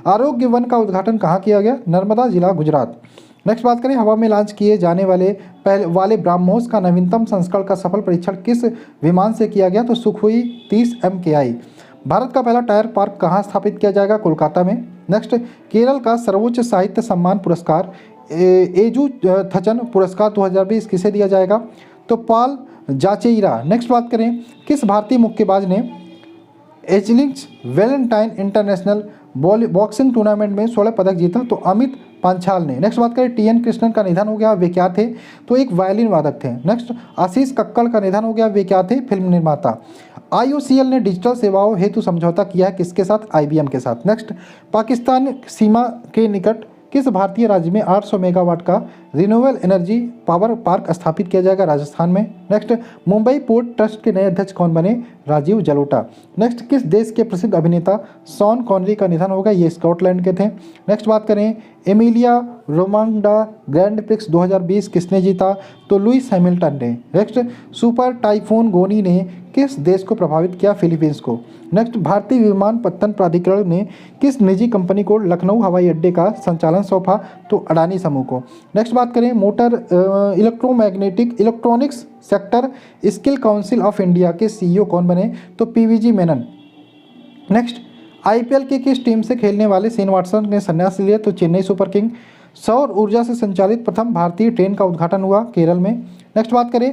आरोग्य वन का उद्घाटन कहाँ किया गया? नर्मदा जिला गुजरात। नेक्स्ट बात करें हवा में लॉन्च किए जाने वाले ब्रह्मोस का नवीनतम संस्करण का सफल परीक्षण किस विमान से किया गया? तो सुखोई 30 MKI। भारत का पहला टायर पार्क कहाँ स्थापित किया जाएगा? कोलकाता में। नेक्स्ट केरल का सर्वोच्च साहित्य सम्मान पुरस्कार एजू थचन पुरस्कार 2020 किसे दिया जाएगा? तो पॉल जाचेइरा। नेक्स्ट बात करें किस भारतीय मुक्केबाज ने एजलिंग्स वैलेंटाइन इंटरनेशनल बॉक्सिंग टूर्नामेंट में 16 पदक जीता? तो अमित पांचाल ने। नेक्स्ट बात करें TN कृष्णन का निधन हो गया, वे क्या थे? तो एक वायलिन वादक थे। नेक्स्ट आशीष कक्कड़ का निधन हो गया, वे क्या थे? फिल्म निर्माता। IOCL ने डिजिटल सेवाओं हेतु समझौता किया है किसके साथ? IBM के साथ। नेक्स्ट पाकिस्तान सीमा के निकट किस भारतीय राज्य में 800 मेगावाट का रिन्यूएबल एनर्जी पावर पार्क स्थापित किया जाएगा? राजस्थान में। नेक्स्ट मुंबई पोर्ट ट्रस्ट के नए अध्यक्ष कौन बने? राजीव जलोटा। नेक्स्ट किस देश के प्रसिद्ध अभिनेता शॉन कॉनरी का निधन होगा? ये स्कॉटलैंड के थे। नेक्स्ट बात करें एमिलिया रोमांडा ग्रैंड प्रिक्स 2020 किसने जीता? तो लुइस हैमिल्टन ने। नेक्स्ट सुपर टाइफून गोनी ने किस देश को प्रभावित किया? फिलीपींस को। नेक्स्ट भारतीय विमानपत्तन प्राधिकरण ने किस निजी कंपनी को लखनऊ हवाई अड्डे का संचालन सौंपा? तो अडानी समूह को। नेक्स्ट बात करें motor electromagnetic electronics sector skill council of India के CEO कौन बने? तो PVG मेनन। नेक्स्ट IPL की किस टीम से खेलने वाले शेन वाटसन ने संन्यास लिया? तो चेन्नई सुपर किंग। सौर ऊर्जा से संचालित प्रथम भारतीय ट्रेन का उद्घाटन हुआ केरल में। नेक्स्ट बात करें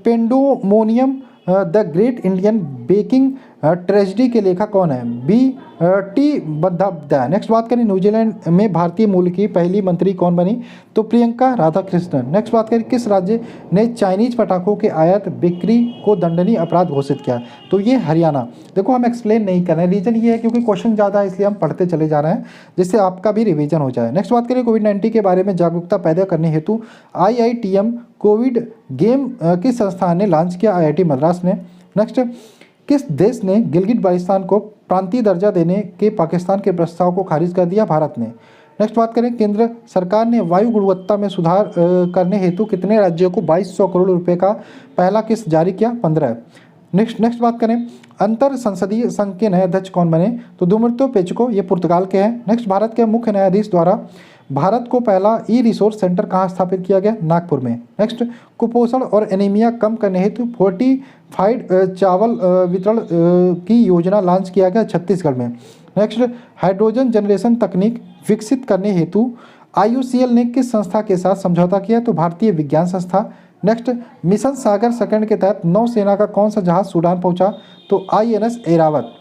pandemonium the great Indian baking tragedy के लेखक कौन है? B T Bandyopadhyay. नेक्स्ट बात करें न्यूजीलैंड में भारतीय मूल की पहली मंत्री कौन बनी? तो प्रियंका राधाकृष्णन। नेक्स्ट बात करें किस राज्य ने चाइनीज पटाखों के आयात बिक्री को दंडनीय अपराध घोषित किया? तो ये हरियाणा। देखो हम एक्सप्लेन नहीं कर रहे हैं, रीजन ये है क्योंकि क्वेश्चन ज़्यादा है इसलिए हम पढ़ते चले जा रहे हैं जिससे आपका भी रिविजन हो जाए। नेक्स्ट बात करें कोविड-19 के बारे में जागरूकता पैदा करने हेतु IITM कोविड गेम किस संस्थान ने लॉन्च किया? IIT मद्रास ने। नेक्स्ट किस देश ने गिलगिट बाल्टिस्तान को प्रांतीय दर्जा देने के पाकिस्तान के प्रस्ताव को खारिज कर दिया? भारत ने। नेक्स्ट बात करें केंद्र सरकार ने वायु गुणवत्ता में सुधार करने हेतु कितने राज्यों को 2200 करोड़ रुपए का पहला किस्त जारी किया? 15। नेक्स्ट बात करें अंतर संसदीय संघ के नए अध्यक्ष कौन बने? तो दुमर्तो पेचको, ये पुर्तगाल के हैं। नेक्स्ट भारत के मुख्य न्यायाधीश द्वारा भारत को पहला रिसोर्स सेंटर कहाँ स्थापित किया गया? नागपुर में। नेक्स्ट कुपोषण और एनीमिया कम करने हेतु फोर्टिफाइड चावल वितरण की योजना लॉन्च किया गया छत्तीसगढ़ में। नेक्स्ट हाइड्रोजन जनरेशन तकनीक विकसित करने हेतु IUCL ने किस संस्था के साथ समझौता किया? तो भारतीय विज्ञान संस्था। नेक्स्ट मिशन सागर सेकंड के तहत नौसेना का कौन सा जहाज सूडान पहुंचा? तो INS ऐरावत।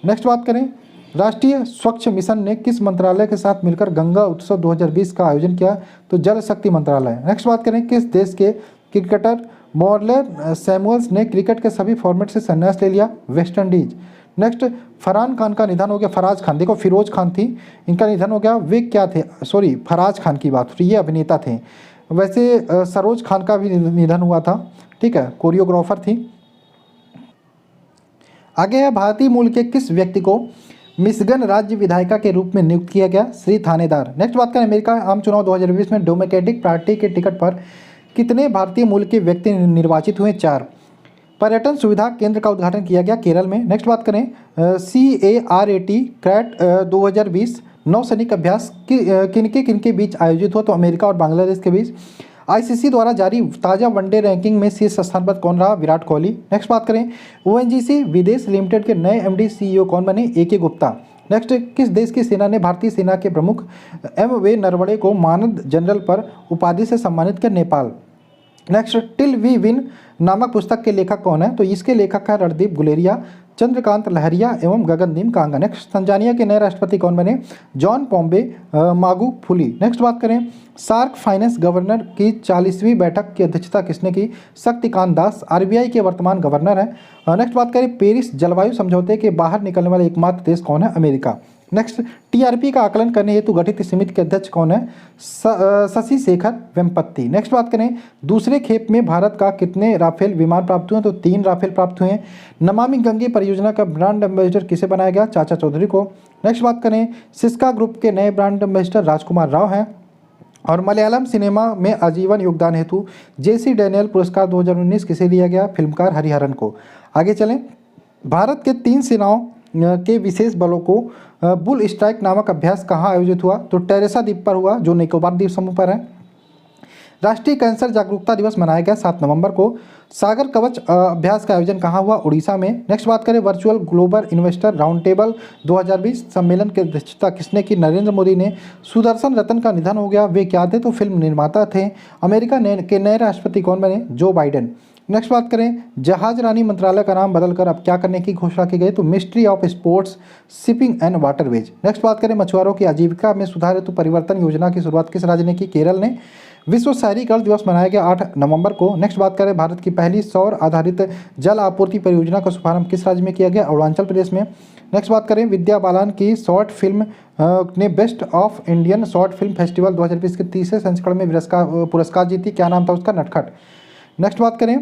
नेक्स्ट बात करें राष्ट्रीय स्वच्छ मिशन ने किस मंत्रालय के साथ मिलकर गंगा उत्सव 2020 का आयोजन किया? तो जल शक्ति मंत्रालय। नेक्स्ट बात करें किस देश के क्रिकेटर मॉर्लन सैमुअल्स ने क्रिकेट के सभी फॉर्मेट से संन्यास ले लिया? West Indies. Next Farhan Khan का निधन हो गया। फराज खान, देखो फिरोज खान थी, इनका निधन हो गया। वे क्या थे? सॉरी फराज खान की बात, ये अभिनेता थे। वैसे सरोज खान का भी निधन हुआ था, ठीक है, कोरियोग्राफर थी। आगे है भारतीय मूल के किस व्यक्ति को मिशिगन राज्य विधायिका के रूप में नियुक्त किया गया? श्री थानेदार। नेक्स्ट बात करें अमेरिका आम चुनाव 2020 में डेमोक्रेटिक पार्टी के टिकट पर कितने भारतीय मूल के व्यक्ति निर्वाचित हुए? 4। पर्यटन सुविधा केंद्र का उद्घाटन किया गया केरल में। नेक्स्ट बात करें CARAT क्रैट 2020 नौसैनिक अभ्यास किनके बीच आयोजित हुआ? तो अमेरिका और बांग्लादेश के बीच। ICC द्वारा जारी ताज़ा वनडे रैंकिंग में शीर्ष स्थान पर कौन रहा? विराट कोहली। नेक्स्ट बात करें ONGC विदेश लिमिटेड के नए MD CEO कौन बने? AK गुप्ता। नेक्स्ट किस देश की सेना ने भारतीय सेना के प्रमुख MV नरवणे को मानद जनरल पर उपाधि से सम्मानित किया? Nepal. Next till we win नामक पुस्तक के लेखक कौन है? तो इसके लेखक है रणदीप गुलेरिया, चंद्रकांत लहरिया एवं गगनदीप कांगा। नेक्स्ट तंजानिया के नए राष्ट्रपति कौन बने? जॉन पॉम्बे मागुफुली। नेक्स्ट बात करें सार्क फाइनेंस गवर्नर की 40वीं बैठक की अध्यक्षता किसने की? शक्तिकांत दास, RBI के वर्तमान गवर्नर हैं। नेक्स्ट बात करें पेरिस जलवायु समझौते के बाहर निकलने वाला एकमात्र देश कौन है? अमेरिका। नेक्स्ट TRP का आकलन करने हेतु गठित समिति के अध्यक्ष कौन है? शशि शेखर वेम्पत्ति। नेक्स्ट बात करें दूसरे खेप में भारत का कितने राफेल विमान प्राप्त हुए? तो 3 राफेल प्राप्त हुए। नमामि गंगे परियोजना का ब्रांड एम्बेसडर किसे बनाया गया? चाचा चौधरी को। नेक्स्ट बात करें सिस्का ग्रुप के नए ब्रांड एम्बेसडर राजकुमार राव हैं। और मलयालम सिनेमा में आजीवन योगदान हेतु JC डैनियल पुरस्कार 2019 किसे दिया गया? फिल्मकार हरिहरन को। आगे चलें भारत के 3 सेनाओं के विशेष बलों को बुल स्ट्राइक नामक अभ्यास कहाँ आयोजित हुआ? तो टेरेसा द्वीप पर हुआ जो निकोबार द्वीप समूह पर है। राष्ट्रीय कैंसर जागरूकता दिवस मनाया गया 7 नवंबर को। सागर कवच अभ्यास का आयोजन कहाँ हुआ? उड़ीसा में। नेक्स्ट बात करें virtual global investor round table 2020 सम्मेलन की अध्यक्षता किसने की? नरेंद्र मोदी ने। सुदर्शन रतन का निधन हो गया, वे क्या थे? तो फिल्म निर्माता थे। अमेरिका के नए राष्ट्रपति कौन बने? Joe Biden. नेक्स्ट बात करें जहाज रानी मंत्रालय का नाम बदलकर अब क्या करने की घोषणा की गई? तो ministry of sports shipping and waterways. Next बात करें मछुआरों की आजीविका में सुधार हेतु परिवर्तन योजना की शुरुआत किस राज्य ने की? केरल ने। विश्व शहरीकरण दिवस मनाया गया 8 नवंबर को। नेक्स्ट बात करें भारत की पहली सौर आधारित जल आपूर्ति परियोजना का शुभारंभ किस राज्य में किया गया? अरुणाचल प्रदेश में। नेक्स्ट बात करें विद्या बालन की शॉर्ट फिल्म ने best of Indian short film festival 2020 के 30वें संस्करण में पुरस्कार जीती, क्या नाम था उसका? नटखट। नेक्स्ट बात करें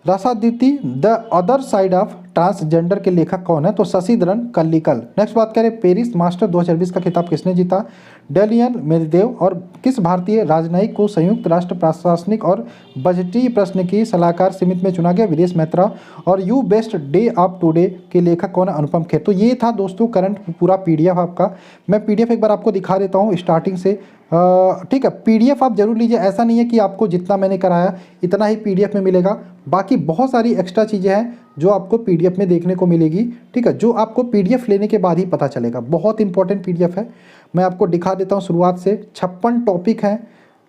Rasaditi the other side of transgender के लेखक कौन है? तो शशिधरन कल्लिकल। नेक्स्ट बात करें पेरिस मास्टर 2020 का खिताब किसने जीता? डेलियन मेदवेदेव। और किस भारतीय राजनयिक को संयुक्त राष्ट्र प्रशासनिक और बजटीय प्रश्न की सलाहकार समिति में चुना गया? विदेश मैत्रा। और you best day of today के लेखक कौन है? अनुपम खेर। तो ये था दोस्तों करंट पूरा PDF आपका। मैं PDF एक बार आपको दिखा देता हूँ स्टार्टिंग से, ठीक है। PDF आप जरूर लीजिए, ऐसा नहीं है कि आपको जितना मैंने कराया इतना ही PDF में मिलेगा, बाकी बहुत सारी एक्स्ट्रा चीज़ें हैं जो आपको PDF में देखने को मिलेगी, ठीक है, जो आपको PDF लेने के बाद ही पता चलेगा। बहुत इंपॉर्टेंट PDF है, मैं आपको दिखा देता हूँ शुरुआत से। 56 टॉपिक हैं,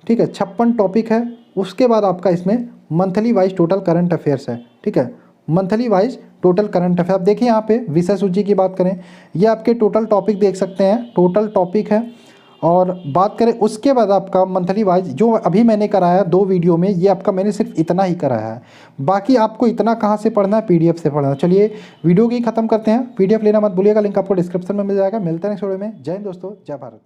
ठीक है, 56 टॉपिक है। उसके बाद आपका इसमें monthly wise total current affairs है, ठीक है, monthly wise total current affair. आप देखिए यहाँ पे विषय सूची की बात करें, ये आपके टोटल टॉपिक देख सकते हैं, टोटल टॉपिक है। और बात करें उसके बाद आपका मंथली वाइज जो अभी मैंने कराया 2 वीडियो में, ये आपका मैंने सिर्फ इतना ही कराया है। बाकी आपको इतना कहाँ से पढ़ना है, पीडीएफ से पढ़ना है। चलिए वीडियो की ख़त्म करते हैं। पीडीएफ लेना मत भूलिएगा, लिंक आपको डिस्क्रिप्शन में मिल जाएगा। मिलते हैं नेक्स्ट वीडियो में। जय हिंद दोस्तों, जय भारत।